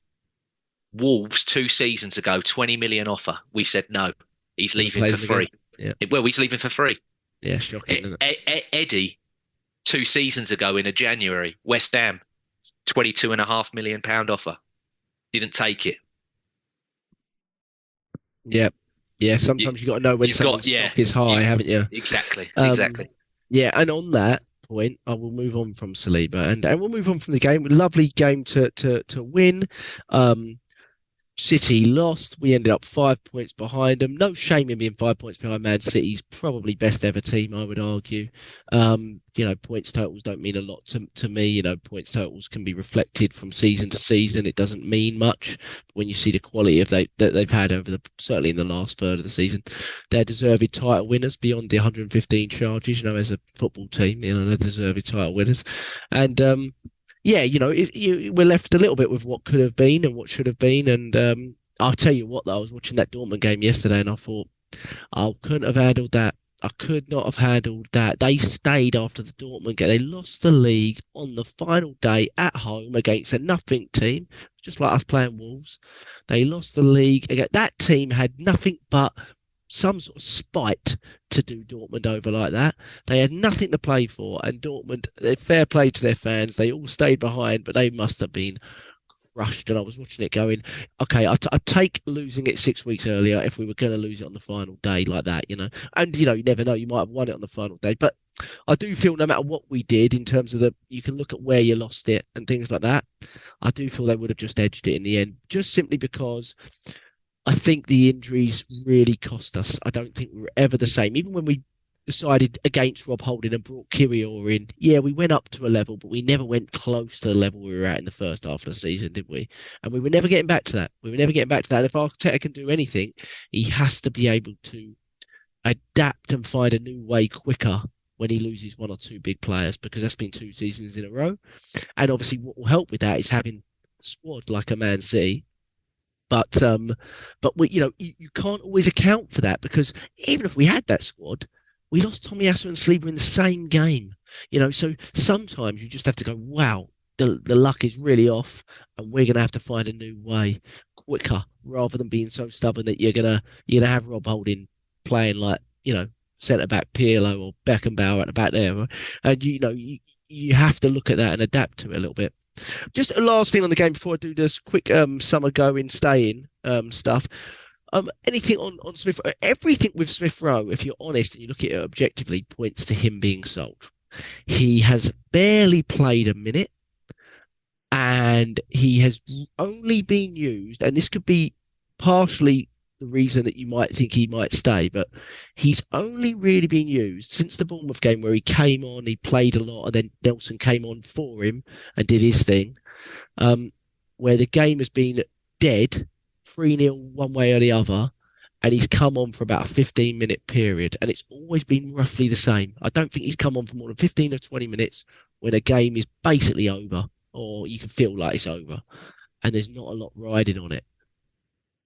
Speaker 5: Wolves 2 seasons ago, 20 million offer. We said no. He's leaving for free.
Speaker 3: Yeah.
Speaker 5: Well, he's leaving for free.
Speaker 3: Yeah, shocking.
Speaker 5: Eddie, 2 seasons ago in a January, West Ham, £22.5 million offer. Didn't take it.
Speaker 3: Yeah. Yeah, sometimes you've got to know when someone's stock is high, haven't you?
Speaker 5: Exactly.
Speaker 3: Yeah, and on that point, I will move on from Saliba and we'll move on from the game. Lovely game to win. City lost. We ended up 5 points behind them. No shame in being 5 points behind Man City's probably best ever team, I would argue. Points totals don't mean a lot to me. Points totals can be reflected from season to season. It doesn't mean much when you see the quality that they've had over certainly in the last third of the season. They're deserved title winners beyond the 115 charges. As a football team, they're deserved title winners, and we're left a little bit with what could have been and what should have been. And I'll tell you what, though, I was watching that Dortmund game yesterday and I thought, I couldn't have handled that. I could not have handled that. They stayed after the Dortmund game. They lost the league on the final day at home against a nothing team, just like us playing Wolves. They lost the league. That team had nothing but some sort of spite to do Dortmund over like that. They had nothing to play for, and Dortmund, fair play to their fans, they all stayed behind, but they must have been crushed. And I was watching it going, okay, I'd take losing it 6 weeks earlier if we were going to lose it on the final day like that, And, you never know, you might have won it on the final day. But I do feel no matter what we did in terms of you can look at where you lost it and things like that, I do feel they would have just edged it in the end, just simply because I think the injuries really cost us. I don't think we were ever the same. Even when we decided against Rob Holding and brought Kirior in, yeah, we went up to a level, but we never went close to the level we were at in the first half of the season, did we? And we were never getting back to that. And if Arteta can do anything, he has to be able to adapt and find a new way quicker when he loses 1 or 2 big players, because that's been 2 seasons in a row. And obviously what will help with that is having a squad like a Man City. But we, you can't always account for that, because even if we had that squad, we lost Tomiyasu and Saliba in the same game. So sometimes you just have to go, wow, the luck is really off, and we're gonna have to find a new way quicker, rather than being so stubborn that you're gonna have Rob Holding playing like, centre back Pirlo or Beckenbauer at the back there, and you have to look at that and adapt to it a little bit. Just a last thing on the game before I do this quick summer going, staying stuff. Anything on Smith? Everything with Smith Rowe, if you're honest and you look at it objectively, points to him being sold. He has barely played a minute, and he has only been used, and this could be partially the reason that you might think he might stay, but he's only really been used since the Bournemouth game where he came on, he played a lot, and then Nelson came on for him and did his thing, where the game has been dead, 3-0 one way or the other, and he's come on for about a 15-minute period, and it's always been roughly the same. I don't think he's come on for more than 15 or 20 minutes when a game is basically over, or you can feel like it's over, and there's not a lot riding on it.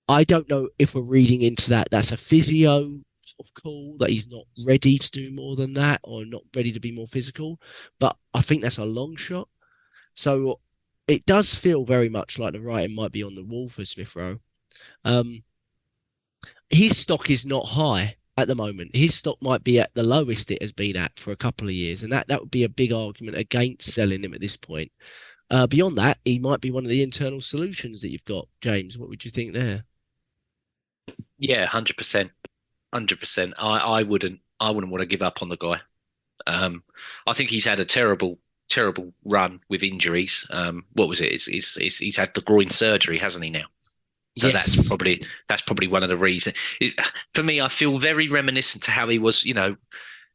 Speaker 3: I don't know if we're reading into that. That's a physio sort of call, that he's not ready to do more than that or not ready to be more physical. But I think that's a long shot. So it does feel very much like the writing might be on the wall for Smith Rowe. His stock is not high at the moment. His stock might be at the lowest it has been at for a couple of years. And that would be a big argument against selling him at this point. Beyond that, he might be one of the internal solutions that you've got. James, what would you think there?
Speaker 5: Yeah, 100%. 100%. I wouldn't want to give up on the guy. I think he's had a terrible run with injuries. What was it? He's had the groin surgery, hasn't he now? So yes. that's probably one of the reasons. For me, I feel very reminiscent to how he was,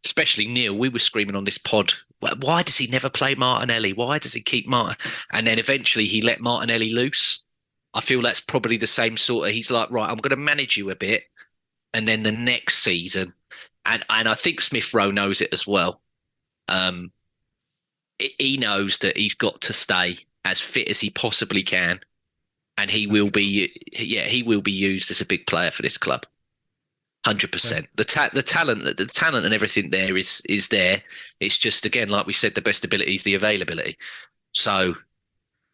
Speaker 5: especially Neil. We were screaming on this pod, why does he never play Martinelli? Why does he keep Martin? And then eventually he let Martinelli loose. I feel that's probably the same sort of, he's like, right, I'm going to manage you a bit. And then the next season, and I think Smith Rowe knows it as well. He knows that he's got to stay as fit as he possibly can. And he will be used as a big player for this club. 100%. Okay. The talent and everything there is there. It's just, again, like we said, the best ability is the availability. So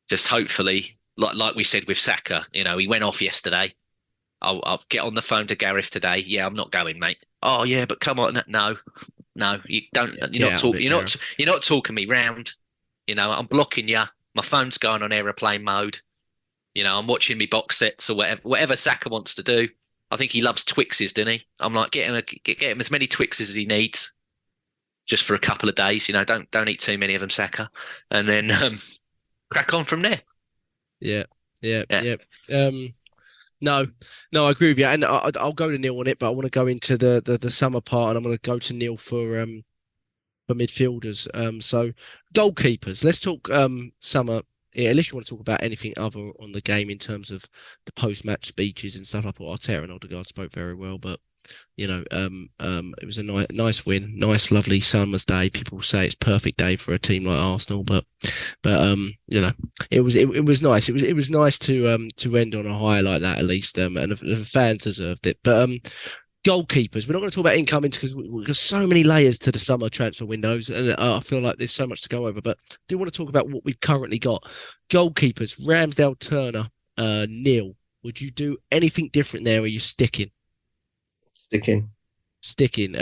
Speaker 5: just hopefully, like we said with Xhaka, he went off yesterday. I'll get on the phone to Gareth today. Yeah, I'm not going, mate. Oh yeah, but come on, no, you don't. You're not talking me round. I'm blocking you. My phone's going on aeroplane mode. I'm watching me box sets or whatever Xhaka wants to do. I think he loves Twixes, doesn't he? I'm like, get him as many Twixes as he needs, just for a couple of days. Don't eat too many of them, Xhaka, and then crack on from there. Yeah.
Speaker 3: No, I agree with you, and I'll go to Neil on it, but I want to go into the summer part, and I'm going to go to Neil for midfielders. So goalkeepers. Let's talk summer. Yeah, unless you want to talk about anything other on the game in terms of the post-match speeches and stuff. I thought Arteta and Odegaard spoke very well, but it was a nice win, nice, lovely summer's day. People say it's perfect day for a team like Arsenal, but it was nice. It was nice to end on a high like that at least, and the fans deserved it. But goalkeepers, we're not going to talk about incoming because we've got so many layers to the summer transfer windows, and I feel like there's so much to go over. But I do want to talk about what we've currently got. Goalkeepers: Ramsdale, Turner, Neil. Would you do anything different there? Or are you sticking? Sticking.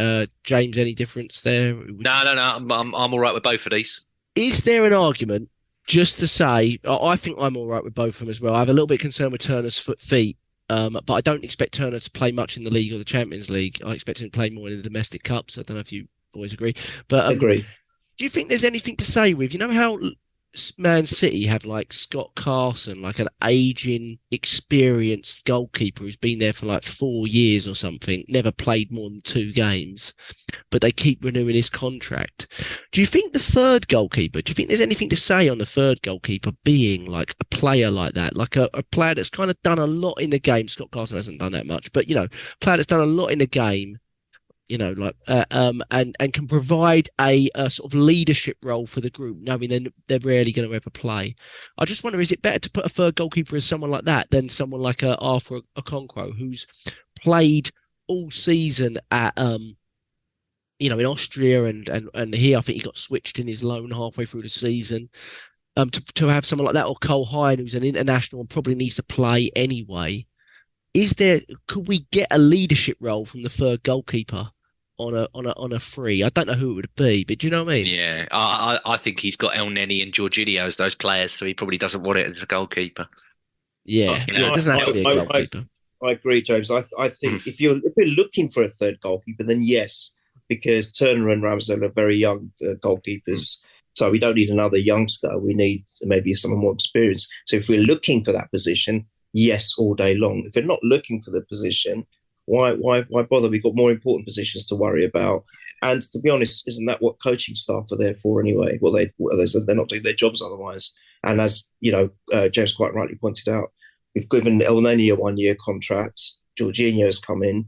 Speaker 3: James, any difference there?
Speaker 5: No. I'm all right with both of these.
Speaker 3: Is there an argument just to say? I think I'm all right with both of them as well. I have a little bit concerned with Turner's feet. But I don't expect Turner to play much in the league or the Champions League. I expect him to play more in the domestic cups. I don't know if you boys agree. But
Speaker 4: agree.
Speaker 3: Do you think there's anything to say with, how Man City have like Scott Carson, like an aging, experienced goalkeeper who's been there for like 4 years or something, never played more than 2 games, but they keep renewing his contract. Do you think there's anything to say on the third goalkeeper being like a player like that, like a player that's kind of done a lot in the game? Scott Carson hasn't done that much, but a player that's done a lot in the game, and can provide a sort of leadership role for the group, knowing they're rarely going to ever play. I just wonder, is it better to put a third goalkeeper as someone like that than someone like Arthur Okonkwo, who's played all season at in Austria and here? I think he got switched in his loan halfway through the season. To have someone like that, or Cole Hine, who's an international and probably needs to play anyway. could we get a leadership role from the third goalkeeper on a free? I don't know who it would be, but do you know what I mean?
Speaker 5: Yeah, I think he's got El Neni and Jorginho as those players, so he probably doesn't want it as a goalkeeper.
Speaker 3: Yeah,
Speaker 5: You know,
Speaker 3: it doesn't have to be a goalkeeper.
Speaker 4: I agree, James. I think if you're looking for a third goalkeeper, then yes, because Turner and Ramsdale are very young goalkeepers. So we don't need another youngster. We need maybe someone more experienced. So if we're looking for that position, yes, all day long. If we're not looking for the position, why bother? We've got more important positions to worry about. And to be honest, isn't that what coaching staff are there for anyway? Well, they're not doing their jobs otherwise. And as you know, James quite rightly pointed out, we've given El Neni a 1-year contract. Jorginho's come in.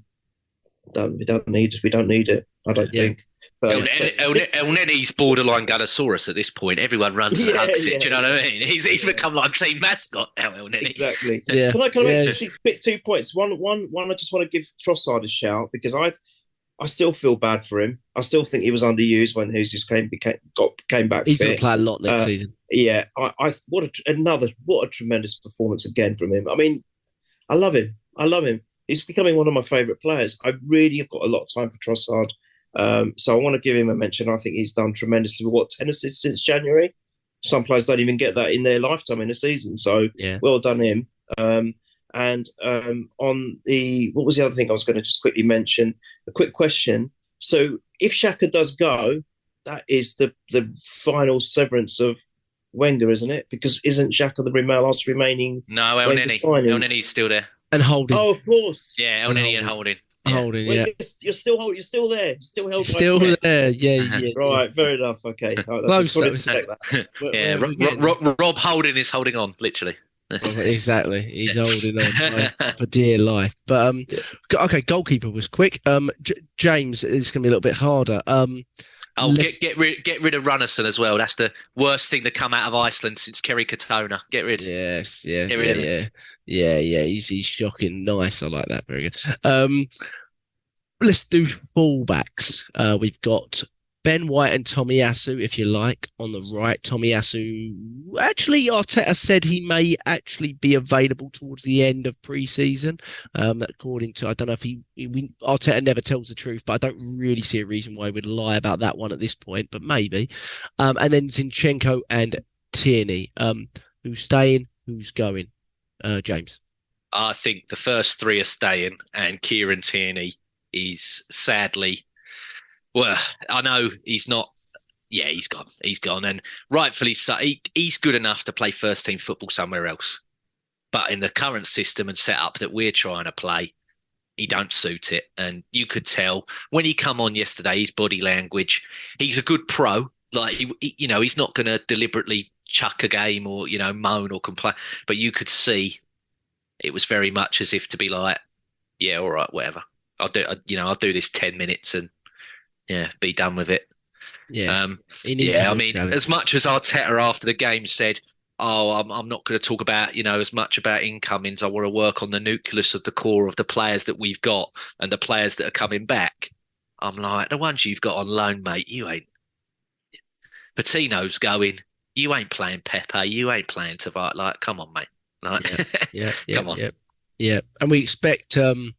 Speaker 4: We don't need it. I don't think.
Speaker 5: El Neni's borderline Gunnosaurus at this point. Everyone runs and hugs it. Do you know what I mean? He's become like team mascot now, El Neni.
Speaker 4: Exactly.
Speaker 3: Yeah.
Speaker 4: Can I make 2 points? One, I just want to give Trossard a shout because I still feel bad for him. I still think he was underused when Jesus came back.
Speaker 3: He's going to play a lot next season.
Speaker 4: Yeah, what a tremendous performance again from him. I mean, I love him. He's becoming one of my favourite players. I really have got a lot of time for Trossard. So I want to give him a mention. I think he's done tremendously. 10 assists since January? Some players don't even get that in their lifetime in a season. So well done him. And on what was the other thing I was going to just quickly mention? A quick question. So if Xhaka does go, that is the final severance of Wenger, isn't it? Because isn't Xhaka the last remaining?
Speaker 5: No, El Neni's still there.
Speaker 3: And Holding.
Speaker 4: Oh, of course.
Speaker 5: Yeah, El Neni and Holding.
Speaker 3: Yeah. Holding,
Speaker 4: yeah. You're still there. Still held.
Speaker 3: Still there. Yeah.
Speaker 4: Right, fair enough. Okay.
Speaker 3: Close.
Speaker 5: Rob Holding is holding on, literally.
Speaker 3: Exactly. He's holding on for dear life. But okay, goalkeeper was quick. James, it's going to be a little bit harder.
Speaker 5: Get rid of Runnison as well. That's the worst thing to come out of Iceland since Kerry Katona. Get rid.
Speaker 3: Yes, yeah. He's shocking. Nice. I like that. Very good. Let's do fullbacks. We've got Ben White and Tomiyasu, if you like, on the right. Tomiyasu, actually, Arteta said he may actually be available towards the end of pre-season. According to, I don't know if Arteta never tells the truth, but I don't really see a reason why he would lie about that one at this point, but maybe. And then Zinchenko and Tierney. Who's staying, who's going? James?
Speaker 5: I think the first three are staying, and Kieran Tierney is sadly... Well, I know he's not. Yeah, he's gone. He's gone, and rightfully so. He's good enough to play first-team football somewhere else, but in the current system and setup that we're trying to play, he don't suit it. And you could tell when he come on yesterday, his body language. He's a good pro. Like he's not going to deliberately chuck a game or moan or complain. But you could see it was very much as if to be like, yeah, all right, whatever. I'll do this 10 minutes and. Yeah, be done with it.
Speaker 3: Yeah.
Speaker 5: I mean, as much as Arteta after the game said, I'm not going to talk about, as much about incomings. I want to work on the nucleus of the core of the players that we've got and the players that are coming back. I'm like, the ones you've got on loan, mate, you ain't. Patino's going, you ain't playing Pepe, you ain't playing Tavares. Like, come on, mate. Like, come on.
Speaker 3: Yeah. And we expect, I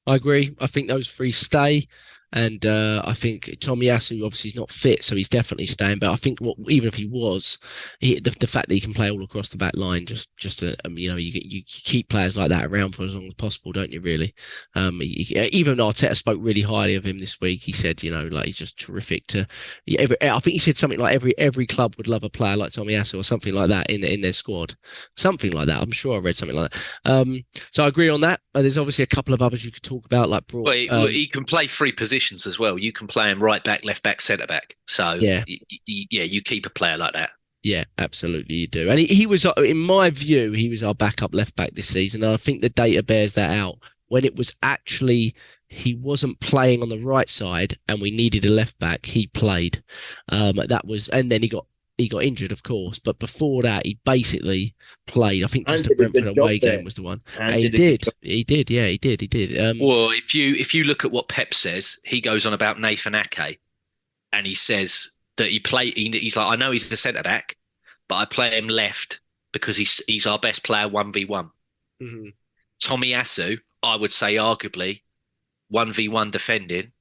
Speaker 3: agree. I think those three stay. And I think Tomiyasu obviously is not fit, so he's definitely staying. But I think even if he was, the fact that he can play all across the back line, you keep players like that around for as long as possible, don't you? Really, even Arteta spoke really highly of him this week. He said, he's just terrific. I think he said something like every club would love a player like Tomiyasu or something like that in their squad, something like that. I'm sure I read something like that. So I agree on that. There's obviously a couple of others you could talk about, like Broad.
Speaker 5: He can play three positions as well. You can play him right back, left back, centre back. So you keep a player like that.
Speaker 3: Yeah, absolutely you do. And he was, in my view, he was our backup left back this season. And I think the data bears that out. When it was actually he wasn't playing on the right side and we needed a left back, he played. And then he got injured, of course, but before that, he basically played. I think just the Brentford away game was the one. And he did. He did.
Speaker 5: Well, if you look at what Pep says, he goes on about Nathan Ake, and he says that he's like, I know he's a centre back, but I play him left because he's our best player 1v1.
Speaker 3: Mm-hmm.
Speaker 5: Tomiyasu I would say arguably 1v1 defending,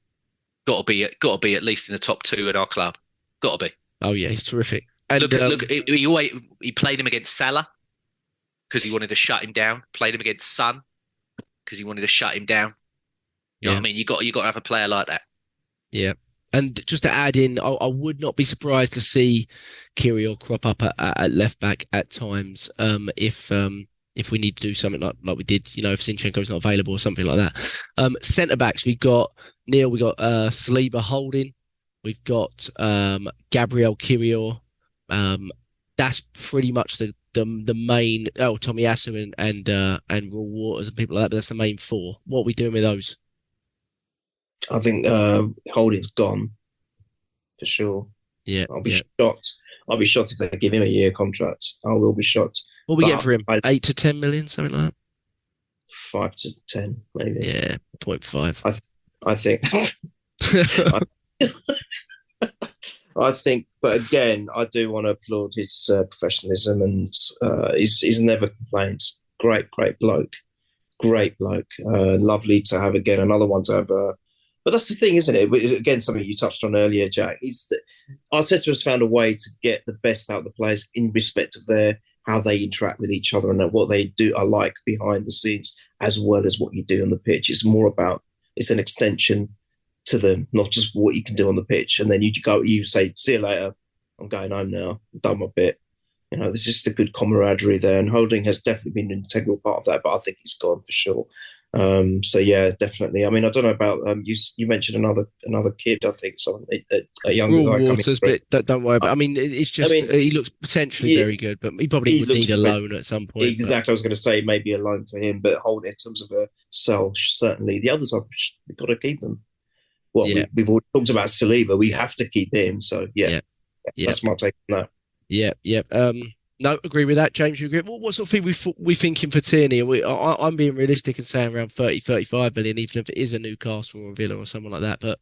Speaker 5: got to be at least in the top 2 in our club. Got to be.
Speaker 3: Oh yeah, he's terrific. And
Speaker 5: He played him against Salah because he wanted to shut him down. Played him against Son because he wanted to shut him down. You know what I mean? You got to have a player like that.
Speaker 3: Yeah. And just to add in, I would not be surprised to see Kirill crop up at left back at times if we need to do something like we did, if Zinchenko's not available or something like that. Centre backs, we've got Neil, we've got Saliba holding, we've got Gabriel Kirill. That's pretty much the main. Tommy Asu and Raw Waters and people like that. But that's the main 4. What are we doing with those?
Speaker 4: I think Holding's gone for sure.
Speaker 3: Yeah,
Speaker 4: I'll be shocked. I'll be shocked if they give him a year contract. I will be shocked.
Speaker 3: What we get for him? 8 to 10 million, something like that.
Speaker 4: 5 to 10, maybe.
Speaker 3: Yeah, 0.5.
Speaker 4: I think. I think, but again, I do want to applaud his professionalism, and he's never complained. Great bloke. Lovely to have again another one to have. But that's the thing, isn't it? Again, something you touched on earlier, Jack. Is that Arteta has found a way to get the best out of the players in respect of how they interact with each other and what they do. I like behind the scenes as well as what you do on the pitch. It's more about it's an extension to them, not just what you can do on the pitch. And then you say, "See you later. I'm going home now. I've done my bit." There's just a good camaraderie there, and Holding has definitely been an integral part of that. But I think he's gone for sure. So yeah, definitely. I mean, I don't know about you mentioned another kid. I think someone a younger guy
Speaker 3: Waters, but don't worry about. I mean, it's just he looks potentially very good, but he probably would need a loan at some point.
Speaker 4: Exactly, I was going to say maybe a loan for him, but Holding in terms of a sell, certainly. The others, we've got to keep them. We've already talked about Saliba. We have to keep him. So yeah. That's my take on that.
Speaker 3: Yeah. No, agree with that, James. You agree? What sort of thing we thinking for Tierney? I'm being realistic and saying around 30, 35 million, even if it is a Newcastle or a Villa or someone like that. But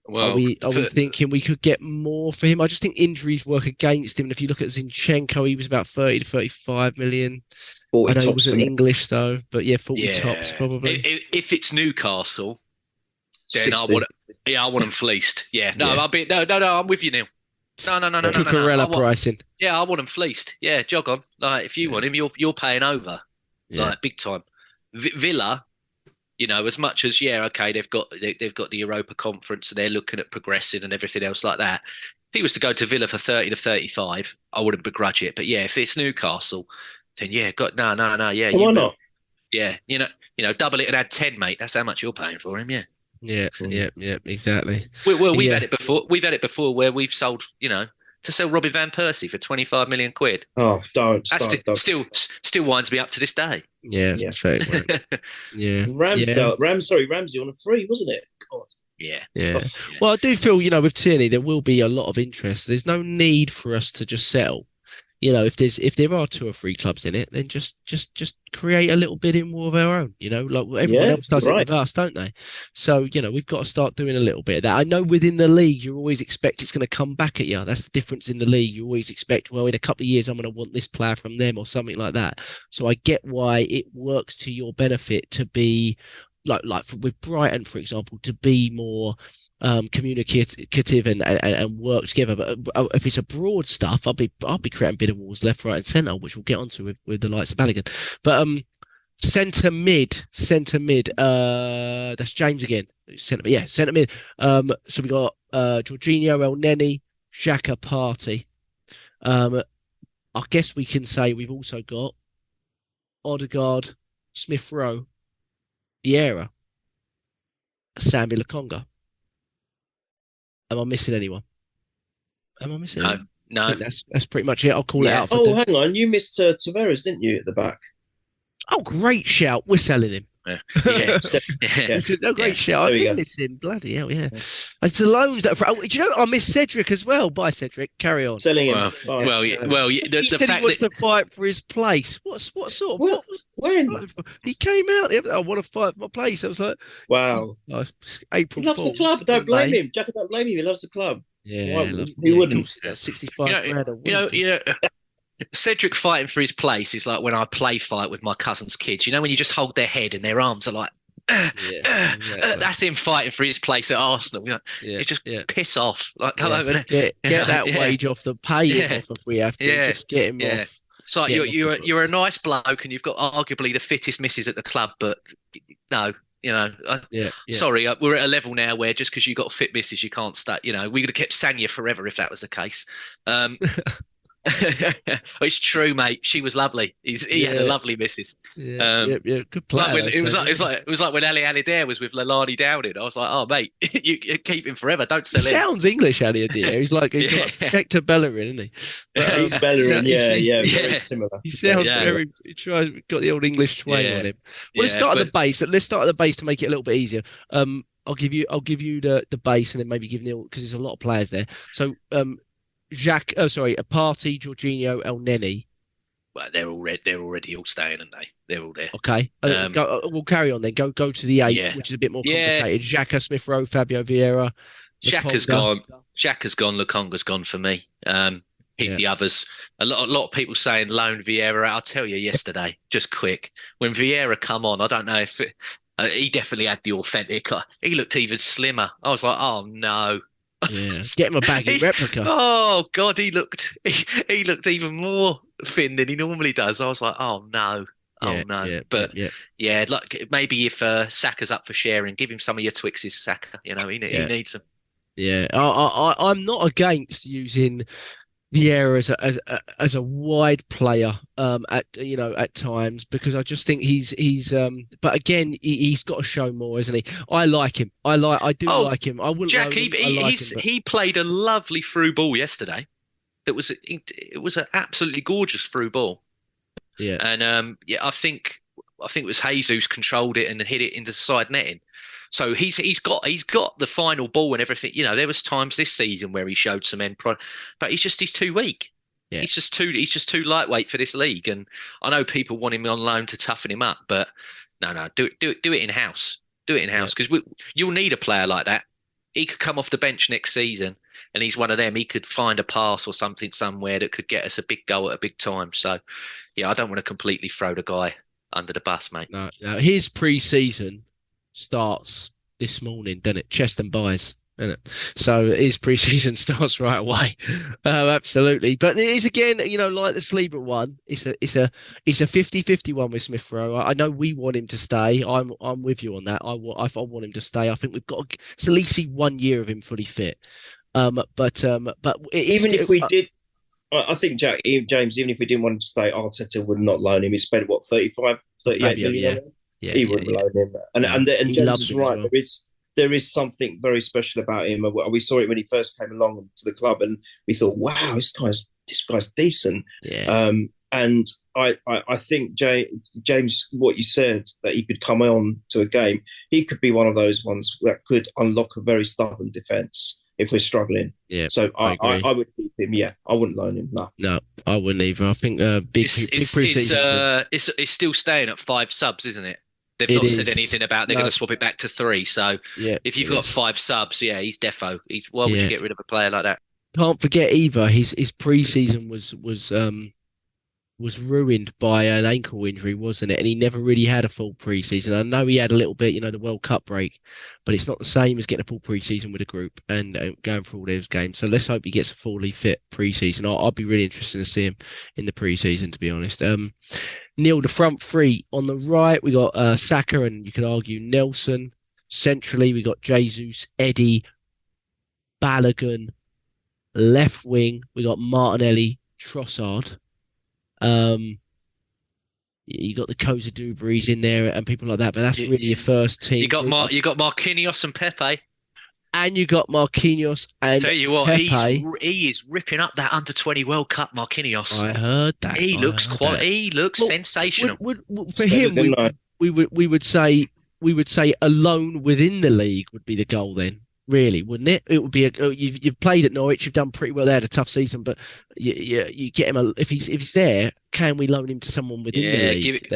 Speaker 3: are we thinking we could get more for him? I just think injuries work against him. And if you look at Zinchenko, he was about 30 to 35 million. I know he wasn't English though, but 40 tops probably.
Speaker 5: If it's Newcastle, then 60. I want him fleeced. Yeah, no, I'm with you, Neil. No.
Speaker 3: Cucurella pricing.
Speaker 5: Yeah, I want him fleeced. Yeah, jog on. Like if you want him, you're paying over, like big time. Villa, as much as they've got the Europa Conference and they're looking at progressing and everything else like that. If he was to go to Villa for 30 to 35, I wouldn't begrudge it. But if it's Newcastle, then no. Yeah,
Speaker 4: why not?
Speaker 5: Yeah, double it and add 10, mate. That's how much you're paying for him. Yeah.
Speaker 3: Yeah, exactly.
Speaker 5: We've had it before. We've had it before where we've sold, to sell Robbie Van Persie for 25 million quid.
Speaker 4: Oh, don't.
Speaker 5: Still winds me up to this day.
Speaker 3: Yeah, it's fair. Yeah.
Speaker 4: Ramsey on a free, wasn't it? God.
Speaker 5: Yeah.
Speaker 3: Well, I do feel, with Tierney, there will be a lot of interest. There's no need for us to just settle. If there are 2 or 3 clubs in it, then just create a little bit in war of our own, like everyone else does it with us, don't they? So, we've got to start doing a little bit of that. I know within the league, you always expect it's going to come back at you. That's the difference in the league. You always expect, well, in a couple of years, I'm going to want this player from them or something like that. So I get why it works to your benefit to be like with Brighton, for example, to be more communicative and work together. But if it's a broad stuff, I'll be creating bit of walls left, right, and centre, which we'll get onto with the likes of Balogun. But centre mid. That's James again. Centre mid. So we got Jorginho, El Neni, Xhaka, Partey. I guess we can say we've also got Odegaard, Smith Rowe, Vieira, Sambi Lokonga. Am I missing anyone? Anyone?
Speaker 5: No.
Speaker 3: That's pretty much it. I'll call it out.
Speaker 4: Hang on. You missed Tavares, didn't you, at the back?
Speaker 3: Oh, great shout. We're selling him.
Speaker 5: Yeah.
Speaker 3: Great shout. I did miss him. Bloody hell, yeah. It's the loans that. Do you know I miss Cedric as well? Bye, Cedric. Carry on.
Speaker 4: Selling him.
Speaker 3: He said he wants to fight for his place. What sort of?
Speaker 4: When?
Speaker 3: He came out. I want to fight for my place. I was like,
Speaker 4: wow.
Speaker 3: April.
Speaker 4: He loves the club. Don't blame him. Jack, don't blame him. He loves the club.
Speaker 3: Yeah.
Speaker 4: Who wouldn't?
Speaker 3: 65 grand a week.
Speaker 5: Cedric fighting for his place is like when I play fight with my cousin's kids. You know, when you just hold their head and their arms are like,
Speaker 3: exactly.
Speaker 5: that's him fighting for his place at Arsenal. You know, it's just piss off. Like, come over there.
Speaker 3: Get that wage off the pay off if we have to. Just get him off.
Speaker 5: It's like you're a nice bloke and you've got arguably the fittest missus at the club, but no. You know, sorry, we're at a level now where just because you got fit misses, you can't start. You know, we would have kept Sanya forever if that was the case. It's true, mate. She was lovely. He had a lovely missus.
Speaker 3: Good player.
Speaker 5: It was like when Ali Adair was with Lelani Downing. I was like, oh mate, you keep him forever. Don't sell him.
Speaker 3: Sounds English, Ali Adair. He's like Hector Bellerin, isn't he? But,
Speaker 4: he's Bellerin. Very similar.
Speaker 3: He sounds very. He tries. Got the old English twang on him. Well, let's start at the base. Let's start at the base to make it a little bit easier. I'll give you the base and then maybe give Neil because there's a lot of players there. So Partey, Jorginho, El Neni.
Speaker 5: Well, they're already all staying, aren't they? They're all there.
Speaker 3: Okay, we'll carry on then. Go to the 8, which is a bit more complicated. Xhaka, Smith Rowe, Fabio Vieira.
Speaker 5: Xhaka's gone. Xhaka's gone. Lukonga's gone for me. The others. A lot of people saying loan Vieira. I'll tell you yesterday, just quick, when Vieira come on, I don't know if he definitely had the authentic. He looked even slimmer. I was like, oh no.
Speaker 3: Yeah, get him a baggy replica.
Speaker 5: Oh God, he looked even more thin than he normally does. I was like, oh no. Like maybe if Saka's up for sharing, give him some of your Twixes, Saka. You know, he needs them.
Speaker 3: Yeah, I'm not against using Vieira as a wide player at times because I just think he's but again he's got to show more, isn't he? I like him. I do like him. I wouldn't.
Speaker 5: Jack, he played a lovely through ball yesterday. It was an absolutely gorgeous through ball. Yeah, and I think it was Jesus controlled it and hit it into the side netting. So he's got the final ball and everything. You know, there was times this season where he showed some end product, but he's too weak. Yeah. He's just too lightweight for this league. And I know people want him on loan to toughen him up, but no, do it in house. Do it in house because you'll need a player like that. He could come off the bench next season, and he's one of them. He could find a pass or something somewhere that could get us a big goal at a big time. So, yeah, I don't want to completely throw the guy under the bus, mate.
Speaker 3: No. His pre-season starts this morning, doesn't it? Chest and buys, isn't it? So his pre-season starts right away. Absolutely. But it is again, like the Sleeper one, it's a 50-50 one with Smith Rowe. I know we want him to stay. I'm with you on that. I want him to stay. I think we've got to at least see 1 year of him fully fit. But
Speaker 4: even if we did, I think James, even if we didn't want him to stay, Arteta would not loan him. He spent 38 million. He wouldn't loan him. And James is right. Well. There is something very special about him. We saw it when he first came along to the club, and we thought, "Wow, this guy's decent."
Speaker 3: Yeah.
Speaker 4: And I think James, what you said that he could come on to a game, he could be one of those ones that could unlock a very stubborn defence if we're struggling.
Speaker 3: Yeah.
Speaker 4: So I would keep him. Yeah, I wouldn't loan him.
Speaker 3: No, I wouldn't either. I think
Speaker 5: it's still staying at 5 subs, isn't it? They've not said anything about they're going to swap it back to 3. So if you've got 5 subs, he's defo. Why would you get rid of a player like that?
Speaker 3: Can't forget either. His pre-season was ruined by an ankle injury, wasn't it? And he never really had a full pre-season. I know he had a little bit, the World Cup break, but it's not the same as getting a full pre-season with a group and going through all those games. So let's hope he gets a fully fit pre-season. I'll be really interested to see him in the pre-season, to be honest. Neil, the front 3 on the right, we got Saka and you could argue Nelson. Centrally, we got Jesus, Eddie, Balogun. Left wing, we got Martinelli, Trossard. You got the Kozadubris in there and people like that, but that's really your first team.
Speaker 5: You got Marquinhos and Pepe.
Speaker 3: And you got Marquinhos and
Speaker 5: tell you what,
Speaker 3: Pepe.
Speaker 5: he is ripping up that under-20 World Cup, Marquinhos.
Speaker 3: I heard that.
Speaker 5: He looks sensational.
Speaker 3: For him, we would say alone within the league would be the goal then. Really, wouldn't it? It would be you've played at Norwich, you've done pretty well. They had a tough season, but you get him if he's there. Can we loan him to someone within the league?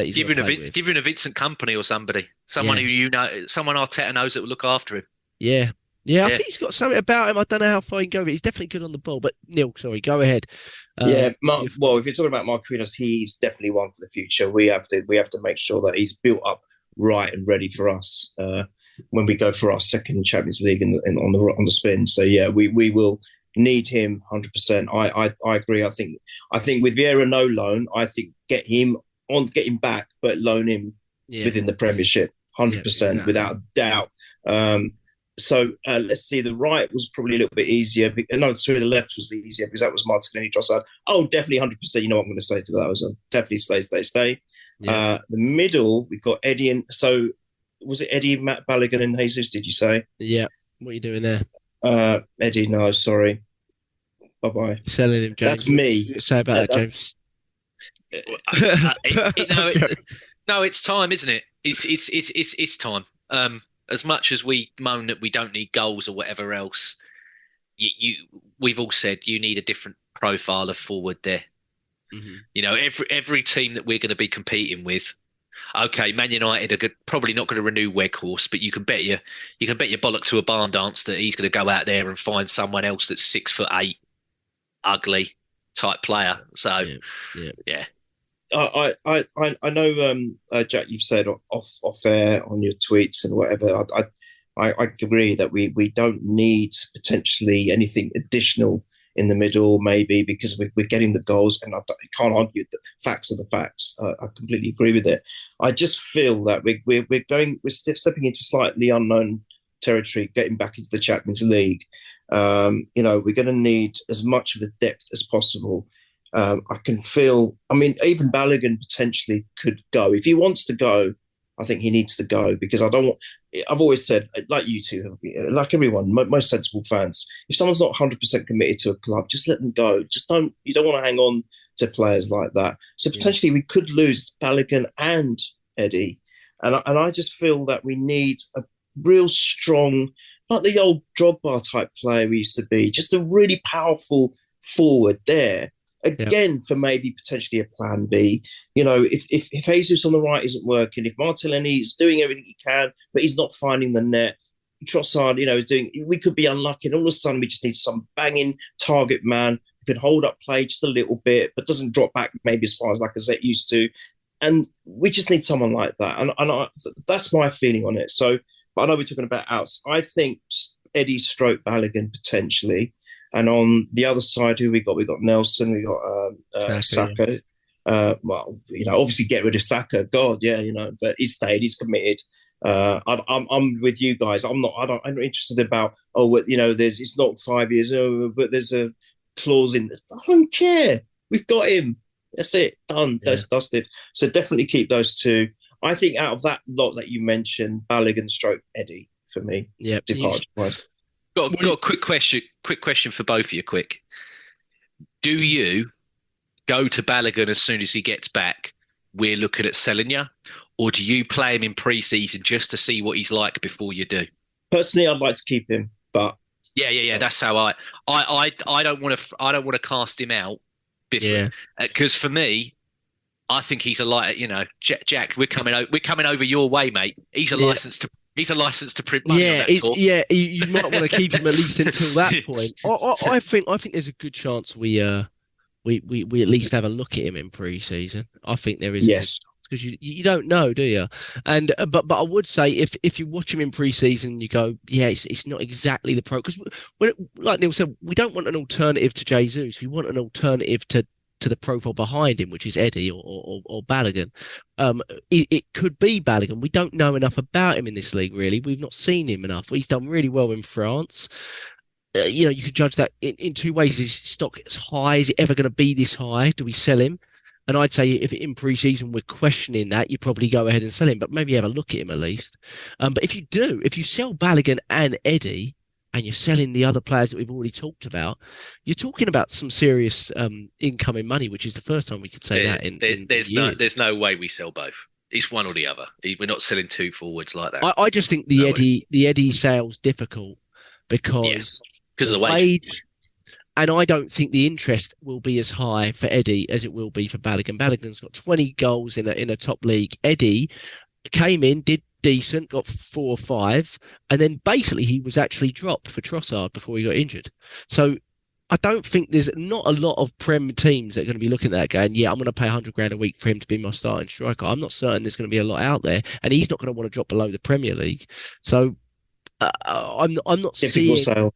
Speaker 5: Give him a Vincent Kompany or someone who someone Arteta knows that will look after him.
Speaker 3: Yeah, I think he's got something about him. I don't know how far he can go, but he's definitely good on the ball. But Neil, sorry, go ahead.
Speaker 4: Well, if you're talking about Marquinhos, he's definitely one for the future. We have to make sure that he's built up right and ready for us when we go for our second Champions League on the spin. So yeah, we will need him 100%. I agree. I think with Vieira no loan, I think get him back, but loan him within the Premiership 100% without a doubt. So let's see. The right was probably a little bit easier. No, sorry, the left was the easier because that was Martinelli, Trossard. Oh, definitely 100%. You know what I'm going to say to that? Was definitely stay. Yeah. The middle, we've got Eddie and so was it Eddie, Matt Balogun, and Jesus? Did you say?
Speaker 3: Yeah. What are you doing there?
Speaker 4: Eddie, no, sorry. Bye bye.
Speaker 3: Selling him, James.
Speaker 4: That's me.
Speaker 3: Say about that, James.
Speaker 5: No, it's time, isn't it? It's time. As much as we moan that we don't need goals or whatever else, we've all said you need a different profile of forward there. Mm-hmm. You know, every team that we're going to be competing with. Okay, Man United are probably not going to renew Weghorst, but you can bet your bollock to a barn dance that he's going to go out there and find someone else that's 6'8", ugly type player. So yeah.
Speaker 4: I know, Jack, you've said off air on your tweets and whatever. I agree that we don't need potentially anything additional in the middle, maybe because we're getting the goals, and I can't argue the facts are the facts. I completely agree with it. I just feel that we're stepping into slightly unknown territory, getting back into the Champions League. We're going to need as much of a depth as possible. I can feel, even Balogun potentially could go. If he wants to go, I think he needs to go because I've always said, like you two, like everyone, most sensible fans, if someone's not 100% committed to a club, just let them go. You don't want to hang on to players like that. So potentially we could lose Balogun and Eddie. And I just feel that we need a real strong, like the old Drogba type player we used to be, just a really powerful forward there. Again, for maybe potentially a plan B. If Jesus on the right isn't working, if Martinelli is doing everything he can, but he's not finding the net, Trossard, is doing, we could be unlucky. And all of a sudden, we just need some banging target man who can hold up play just a little bit, but doesn't drop back maybe as far as Lacazette used to. And we just need someone like that. And that's my feeling on it. So, but I know we're talking about outs. I think Eddie stroke Balogun potentially. And on the other side, who we got? We got Nelson. We got Saka. Obviously get rid of Saka. God, yeah, but he's stayed. He's committed. I'm with you guys. I'm not interested about. It's not 5 years. But there's a clause in. I don't care. We've got him. That's it. Done. That's dusted. So definitely keep those two. I think out of that lot that you mentioned, Balogun stroke Eddie for me.
Speaker 3: Yeah.
Speaker 4: Departure-wise.
Speaker 5: Got a quick question for both of you. Quick, do you go to Balogun as soon as he gets back? We're looking at selling you, or do you play him in pre-season just to see what he's like before you do?
Speaker 4: Personally, I'd like to keep him, but
Speaker 5: yeah. That's how I don't want to cast him out because for me, I think he's a light. Jack, we're coming over your way, mate. He's a license to print money on that tour.
Speaker 3: You might want to keep him at least until that point. I think there's a good chance we at least have a look at him in pre-season. I think there is.
Speaker 4: Yes.
Speaker 3: Because you don't know, do you? And but I would say if you watch him in pre-season, you go, it's not exactly the pro. Because like Neil said, we don't want an alternative to Jesus. We want an alternative to the profile behind him, which is Eddie or Balogun. It could be Balogun. We don't know enough about him in this league, really. We've not seen him enough. He's done really well in France. You could judge that in two ways. Is his stock as high? Is it ever going to be this high? Do we sell him? And I'd say if in pre-season we're questioning that, you probably go ahead and sell him, but maybe have a look at him at least. But if you sell Balogun and Eddie, and you're selling the other players that we've already talked about, you're talking about some serious incoming money, which is the first time we could say that
Speaker 5: there's no way we sell both. It's one or the other. We're not selling two forwards like that.
Speaker 3: I just think the Eddie sale's difficult because
Speaker 5: of the wage.
Speaker 3: And I don't think the interest will be as high for Eddie as it will be for Balogun. Balogun's got 20 goals in a top league. Eddie came in, did decent, got 4 or 5, and then basically he was actually dropped for Trossard before he got injured. So I don't think there's not a lot of Prem teams that are going to be looking at that going, yeah, I'm going to pay £100,000 a week for him to be my starting striker. I'm not certain there's going to be a lot out there, and he's not going to want to drop below the Premier League. So I'm not seeing
Speaker 4: sale.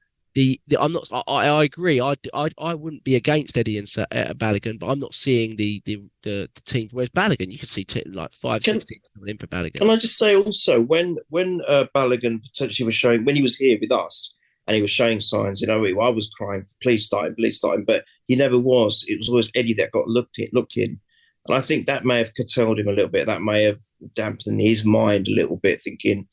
Speaker 3: I'm not. I agree. I wouldn't be against Eddie and Balogun, but I'm not seeing the teams. Whereas Balogun, you can see like 5, 6 teams coming in for Balogun.
Speaker 4: Can I just say also when Balogun potentially was showing when he was here with us and he was showing signs, I was crying, please start him, but he never was. It was always Eddie that got looking, and I think that may have curtailed him a little bit. That may have dampened his mind a little bit, thinking,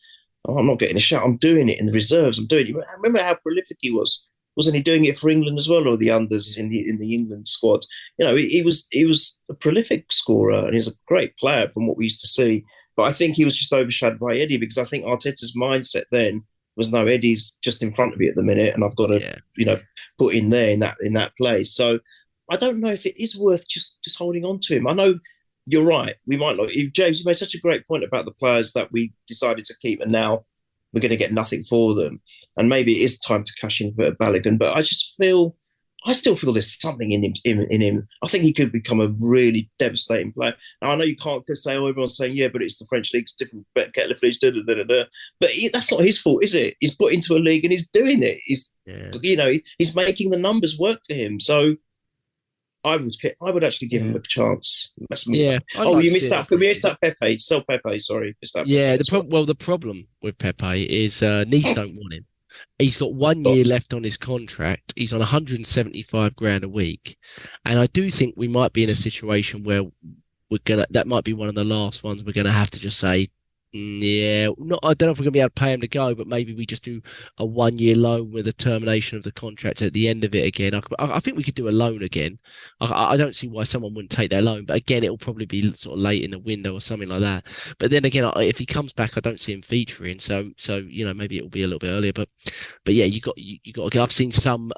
Speaker 4: oh, I'm not getting a shot. I'm doing it in the reserves. I'm doing it. I remember how prolific he was. Wasn't he doing it for England as well, or the unders in the England squad? He was a prolific scorer and he was a great player from what we used to see. But I think he was just overshadowed by Eddie because I think Arteta's mindset then was, no, Eddie's just in front of me at the minute, and I've got to put in there in that place. So I don't know if it is worth just holding on to him. I know. You're right. We might not. James, you made such a great point about the players that we decided to keep, and now we're going to get nothing for them. And maybe it is time to cash in for Balogun. But I still feel there's something in him. I think he could become a really devastating player. Now I know you can't just say, everyone's saying, yeah, but it's the French league, it's different. Kettle of fish, But that's not his fault, is it? He's put into a league and he's doing it. He's making the numbers work for him. So. I would actually give him a chance.
Speaker 3: Yeah.
Speaker 4: You missed that. We missed that Pepe. Sell Pepe. Sorry, missed that.
Speaker 3: Yeah. The problem with Pepe is Nice don't want him. He's got 1 year left on his contract. He's on 175 grand a week, and I do think we might be in a situation where that might be one of the last ones we're gonna have to just say. I don't know if we're going to be able to pay him to go, but maybe we just do a 1 year loan with a termination of the contract at the end of it again. I think we could do a loan again. I don't see why someone wouldn't take their loan, but again, it'll probably be sort of late in the window or something like that. But then again, if he comes back, I don't see him featuring. So maybe it'll be a little bit earlier. But yeah, you got to go. I've seen some.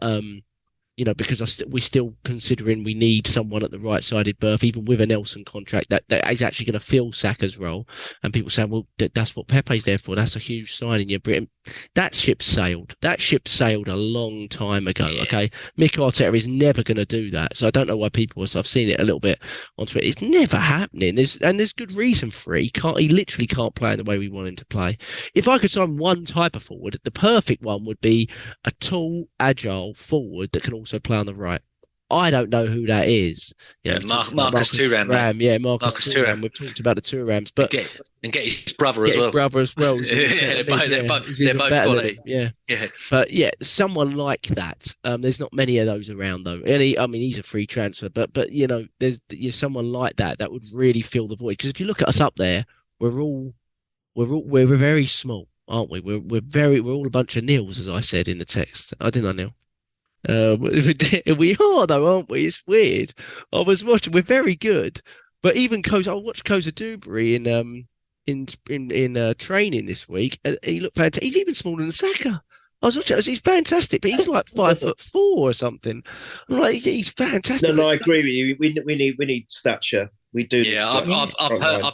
Speaker 3: Because we're still considering we need someone at the right-sided berth, even with a Nelson contract that is actually going to fill Saka's role. And people saying, well, that's what Pepe's there for. That's a huge signing. Yeah, Britain. That ship sailed. That ship sailed a long time ago. Yeah. Okay, Mikel Arteta is never going to do that. So I don't know why people. I've seen it a little bit on Twitter. It's never happening. There's good reason for it. He literally can't play in the way we want him to play. If I could sign one type of forward, the perfect one would be a tall, agile forward that can also play on the right. I don't know who that is.
Speaker 5: Marcus Thuram.
Speaker 3: Yeah, Marcus Thuram. We've talked about the Thuram's, but
Speaker 5: get his brother as well. They're both quality.
Speaker 3: Yeah. But yeah, someone like that. There's not many of those around though. And he's a free transfer, but there's someone like that would really fill the void. Because if you look at us up there, we're very small, aren't we? We're all a bunch of nils, as I said in the text. Didn't I, Neil? We are though, aren't we? It's weird. I was watching. We're very good, but even I watched Koza Dewberry in training this week. He looked fantastic. He's even smaller than Saka. I was watching. He's fantastic, but he's like 5'4" or something. I'm like, he's fantastic.
Speaker 4: No, I agree with you. We need stature. We do.
Speaker 5: Yeah, I've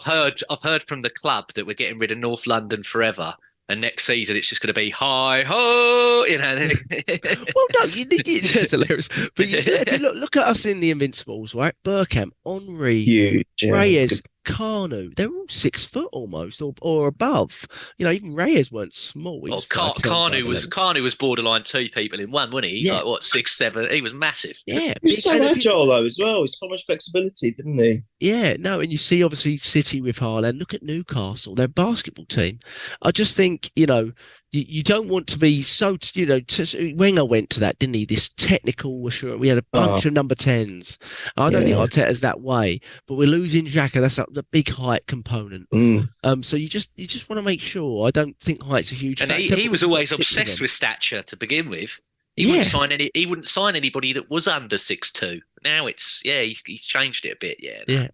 Speaker 5: heard from the club that we're getting rid of North London forever. And next season, it's just going to be hi ho,
Speaker 3: Well, no, it's hilarious. But if you look at us in the Invincibles, right? Bergkamp, Henry, Reyes, Kanu, they're all 6 foot almost or above. Even Reyes weren't small.
Speaker 5: Kanu was borderline 2 people in one, wasn't he?
Speaker 3: Yeah.
Speaker 5: Like 6, 7. He was massive.
Speaker 3: Yeah,
Speaker 4: he's so agile though as well. He's so much flexibility, didn't he?
Speaker 3: Yeah, no, and you see obviously City with Haaland. Look at Newcastle, their basketball team. I just think you don't want to be so. Wenger went to that, didn't he? This technical assurance. We had a bunch of number 10s. I don't think Arteta's that way, but we're losing Xhaka. That's the big height component. So you just want to make sure. I don't think height's a huge factor.
Speaker 5: And he was always obsessed with stature to begin with. He wouldn't sign anybody that was under 6'2". Now it's he's changed it a bit.
Speaker 3: Yeah,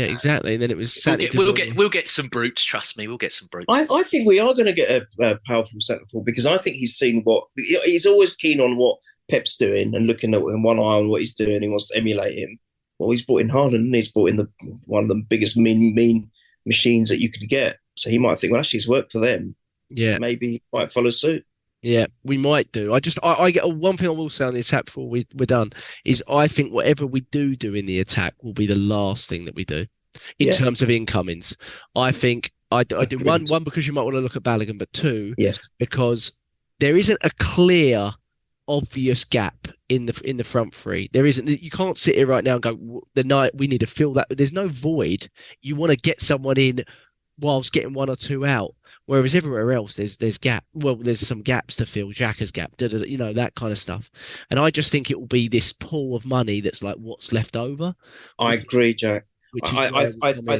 Speaker 3: exactly. And then it was
Speaker 5: we'll get some brutes. Trust me, we'll get some brutes.
Speaker 4: I think we are going to get a powerful centre forward because I think he's seen he's always keen on what Pep's doing and looking at one eye on what he's doing. He wants to emulate him. Well, he's brought in Haaland and he's brought in one of the biggest mean machines that you could get. So he might think, well, actually, it's worked for them.
Speaker 3: Yeah,
Speaker 4: maybe he might follow suit.
Speaker 3: Yeah, we might do. I get one thing I will say on the attack before we're done is I think whatever we do in the attack will be the last thing that we do in terms of incomings. I think I do one because you might want to look at Balogun, but two, because there isn't a clear, obvious gap in the front three. There isn't. You can't sit here right now and go, the night we need to fill that. There's no void. You want to get someone in whilst getting one or two out. Whereas everywhere else, there's gap. Well, there's some gaps to fill. Xhaka's gap, that kind of stuff. And I just think it will be this pool of money that's like what's left over.
Speaker 4: I agree, Jack. I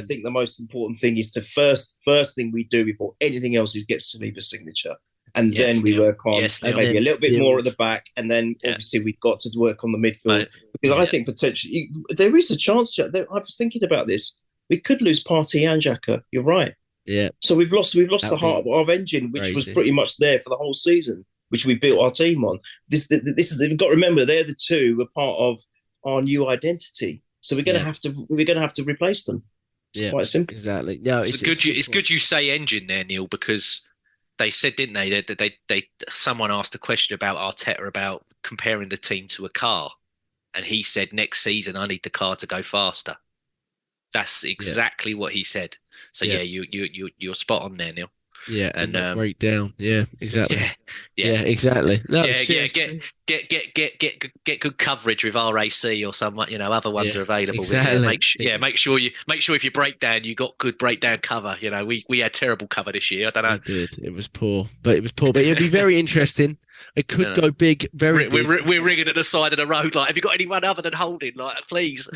Speaker 4: think the most important thing is the first thing we do before anything else is get Saliba's signature. And then we work on maybe a little bit more at the back. And then obviously we've got to work on the midfield. Because I think potentially there is a chance, Jack. I was thinking about this. We could lose Partey and Xhaka. You're right.
Speaker 3: Yeah.
Speaker 4: So we've lost the heart of our engine, which was pretty much there for the whole season, which we built our team on. This is we've got to remember they're the two who are part of our new identity. So we're going to have to replace them. It's quite simple.
Speaker 3: Exactly. No,
Speaker 5: it's good you say engine there, Neil, because they said, didn't they, that they someone asked a question about Arteta about comparing the team to a car, and he said next season I need the car to go faster. That's exactly what he said. So you're spot on there, Neil.
Speaker 3: Yeah, and break down. Yeah, exactly. Yeah, exactly. No,
Speaker 5: get good coverage with RAC or some, other ones are available.
Speaker 3: Exactly.
Speaker 5: Make sure if you break down, you got good breakdown cover. We had terrible cover this year. I don't know.
Speaker 3: We did. It was poor, but it'll be very interesting. It could go big. Very.
Speaker 5: We're ringing at the side of the road. Like, have you got anyone other than Holding? Like, please.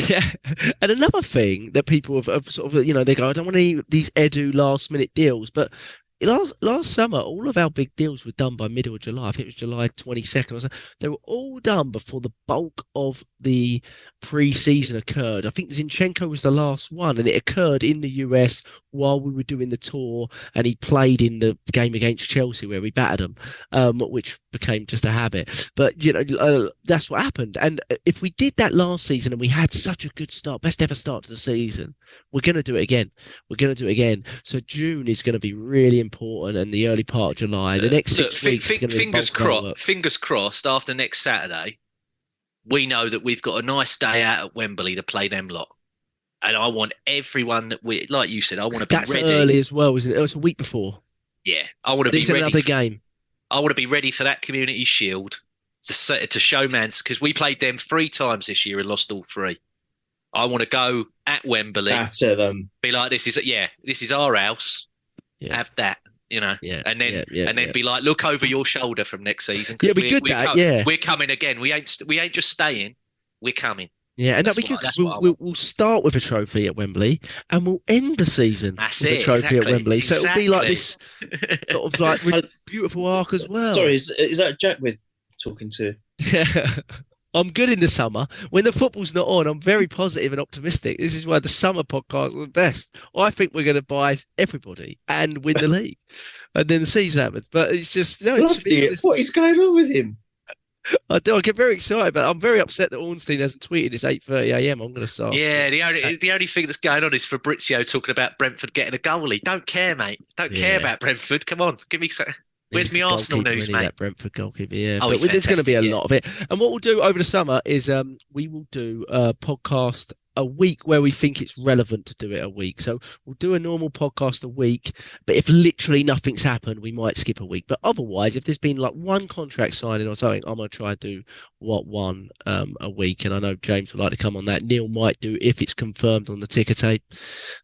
Speaker 3: Yeah. And another thing that people have sort of, they go, I don't want any these Edu last minute deals, but last summer, all of our big deals were done by middle of July. I think it was July 22nd or so. They were all done before the bulk of the pre-season occurred. I think Zinchenko was the last one, and it occurred in the US while we were doing the tour, and he played in the game against Chelsea where we battered them, which became just a habit. But, that's what happened. And if we did that last season and we had such a good start, best ever start to the season, we're going to do it again. So June is going to be really important, and the early part of July. The next 6 weeks is going to be
Speaker 5: fingers crossed after next Saturday, we know that we've got a nice day out at Wembley to play them lot. And I want everyone that like you said, I want to be ready.
Speaker 3: That's early as well, isn't it? Oh, it's a week before.
Speaker 5: Yeah. I want to be ready.
Speaker 3: Another game.
Speaker 5: I want to be ready for that Community Shield to show Mans, because we played them 3 times this year and lost all 3. I want to go at Wembley. Be like, this is our house. Yeah. Have that. And then be like, look over your shoulder from next season.
Speaker 3: Yeah, we're
Speaker 5: coming again. We ain't just staying. We're coming.
Speaker 3: Yeah, and that'll be good, because we'll start with a trophy at Wembley and we'll end the season with a trophy at Wembley. So it'll be like this sort of like really beautiful arc as well.
Speaker 4: Sorry, is that Jack we're talking to?
Speaker 3: Yeah. I'm good in the summer. When the football's not on, I'm very positive and optimistic. This is why the summer podcasts are the best. I think we're going to buy everybody and win the league. And then the season happens. But it's just...
Speaker 4: What is going on with him?
Speaker 3: I get very excited, but I'm very upset that Ornstein hasn't tweeted it's 8:30 AM. I'm going to start.
Speaker 5: Yeah, the only thing that's going on is Fabrizio talking about Brentford getting a goalie. Don't care, mate. Don't care about Brentford. Come on, give me... Where's my Arsenal news, mate?
Speaker 3: That Brentford goalkeeper, yeah. But there's going to be a lot of it. And what we'll do over the summer is we will do a podcast a week where we think it's relevant to do it a week. So we'll do a normal podcast a week, but if literally nothing's happened, we might skip a week. But otherwise, if there's been like one contract signing or something, I'm going to try to do one a week. And I know James would like to come on that. Neil might do, if it's confirmed on the ticker tape,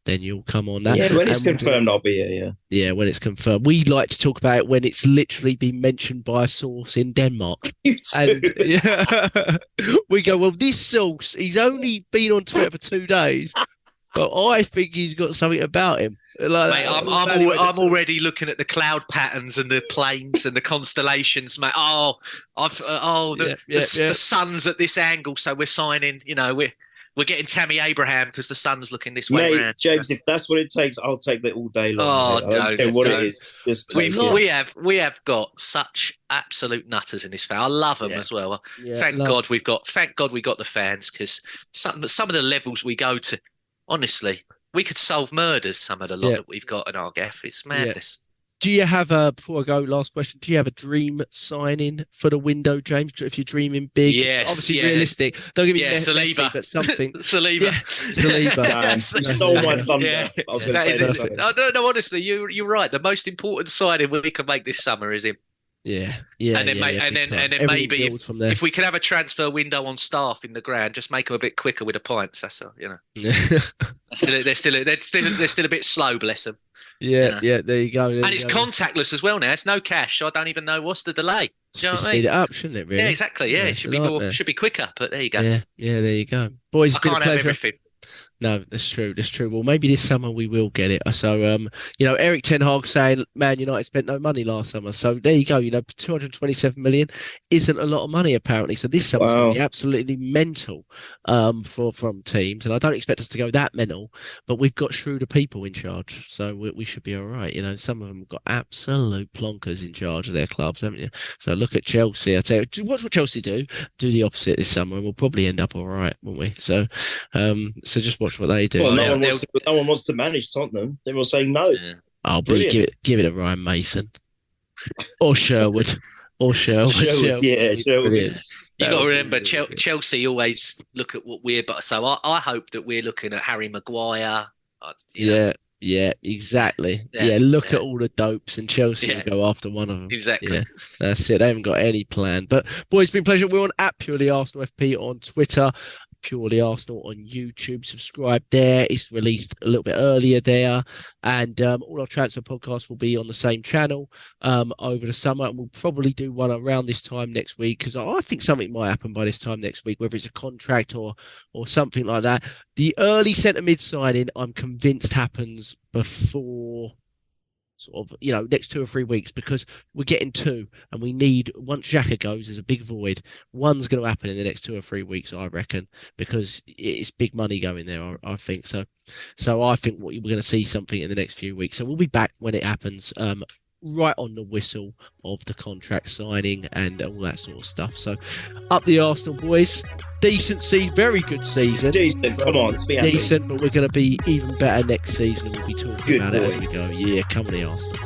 Speaker 3: then you'll come on that.
Speaker 4: Yeah, when it's confirmed, I'll be here,
Speaker 3: Yeah, when it's confirmed. We like to talk about it when it's literally been mentioned by a source in Denmark.
Speaker 4: And
Speaker 3: we go, well, this source, he's only been on Twitter for 2 days, but I think he's got something about him. Like,
Speaker 5: mate, I'm already looking at the cloud patterns and the planes and the constellations, mate. The sun's at this angle, so we're signing. We're getting Tammy Abraham because the sun's looking this way.
Speaker 4: Mate,
Speaker 5: around.
Speaker 4: James, if that's what it takes, I'll take that all day long.
Speaker 5: Oh, don't care
Speaker 4: what it is. Just
Speaker 5: we have got such absolute nutters in this fan. I love them as well.
Speaker 3: Yeah,
Speaker 5: thank God we got the fans, because some of the levels we go to, honestly, we could solve murders. Some of the lot that we've got in our gaff, it's madness.
Speaker 3: Do you have before I go, last question, do you have a dream signing for the window, James? If you're dreaming big,
Speaker 5: yes,
Speaker 3: obviously realistic. Don't give me
Speaker 5: Saliba,
Speaker 3: but something.
Speaker 5: Saliba.
Speaker 3: Yeah, Saliba.
Speaker 4: You stole my thunder.
Speaker 5: Yeah.
Speaker 4: I was going to say
Speaker 5: That is,
Speaker 4: something.
Speaker 5: I don't know, honestly, you're right. The most important signing we can make this summer is him.
Speaker 3: Yeah.
Speaker 5: And then maybe
Speaker 3: from there.
Speaker 5: if we could have a transfer window on staff in the ground, just make them a bit quicker with the pints. That's they're still a bit slow, bless them.
Speaker 3: Yeah, there you go.
Speaker 5: And it's contactless as well now. It's no cash. So I don't even know what's the delay. Do you know what I mean?
Speaker 3: Speed it up, shouldn't it? Really?
Speaker 5: Yeah, exactly. Yeah, it should be more. Should be quicker. But there you go.
Speaker 3: Yeah, there you go. Boys,
Speaker 5: I can't have everything.
Speaker 3: No, that's true. Well, maybe this summer we will get it. So, Eric Ten Hag saying Man United spent no money last summer. So there you go. 227 million isn't a lot of money apparently. So this summer's going to be absolutely mental from teams, and I don't expect us to go that mental. But we've got shrewder people in charge, so we should be all right. Some of them have got absolute plonkers in charge of their clubs, haven't you? So look at Chelsea. I tell you, watch what Chelsea do. Do the opposite this summer, and we'll probably end up all right, won't we? So just watch what they do.
Speaker 4: Well, no one wants to manage Tottenham. They were saying no.
Speaker 3: Yeah. Oh, but give it to Ryan Mason or Sherwood. Sherwood.
Speaker 4: Yeah, Sherwood.
Speaker 5: You got to remember, Chelsea always look at what we're. But so I hope that we're looking at Harry Maguire.
Speaker 3: Yeah, exactly. Look at all the dopes, and Chelsea will go after one of them.
Speaker 5: Exactly.
Speaker 3: Yeah, that's it. They haven't got any plan. But boys, it's been a pleasure. We're on @PurelyArsenalFP on Twitter. Purely Arsenal on YouTube. Subscribe there. It's released a little bit earlier there. And all our transfer podcasts will be on the same channel over the summer. And we'll probably do one around this time next week because I think something might happen by this time next week, whether it's a contract or something like that. The early centre mid signing, I'm convinced happens before sort of, next 2 or 3 weeks because we're getting 2 and we need, once Xhaka goes, there's a big void. One's going to happen in the next 2 or 3 weeks, I reckon, because it's big money going there, I think. So I think we're going to see something in the next few weeks. So we'll be back when it happens, right on the whistle of the contract signing and all that sort of stuff. So up the Arsenal boys. Decent season, very good season.
Speaker 4: Decent, come on, let's be happy.
Speaker 3: Decent, but we're going to be even better next season and we'll be talking about it as we go. Yeah, come on the Arsenal.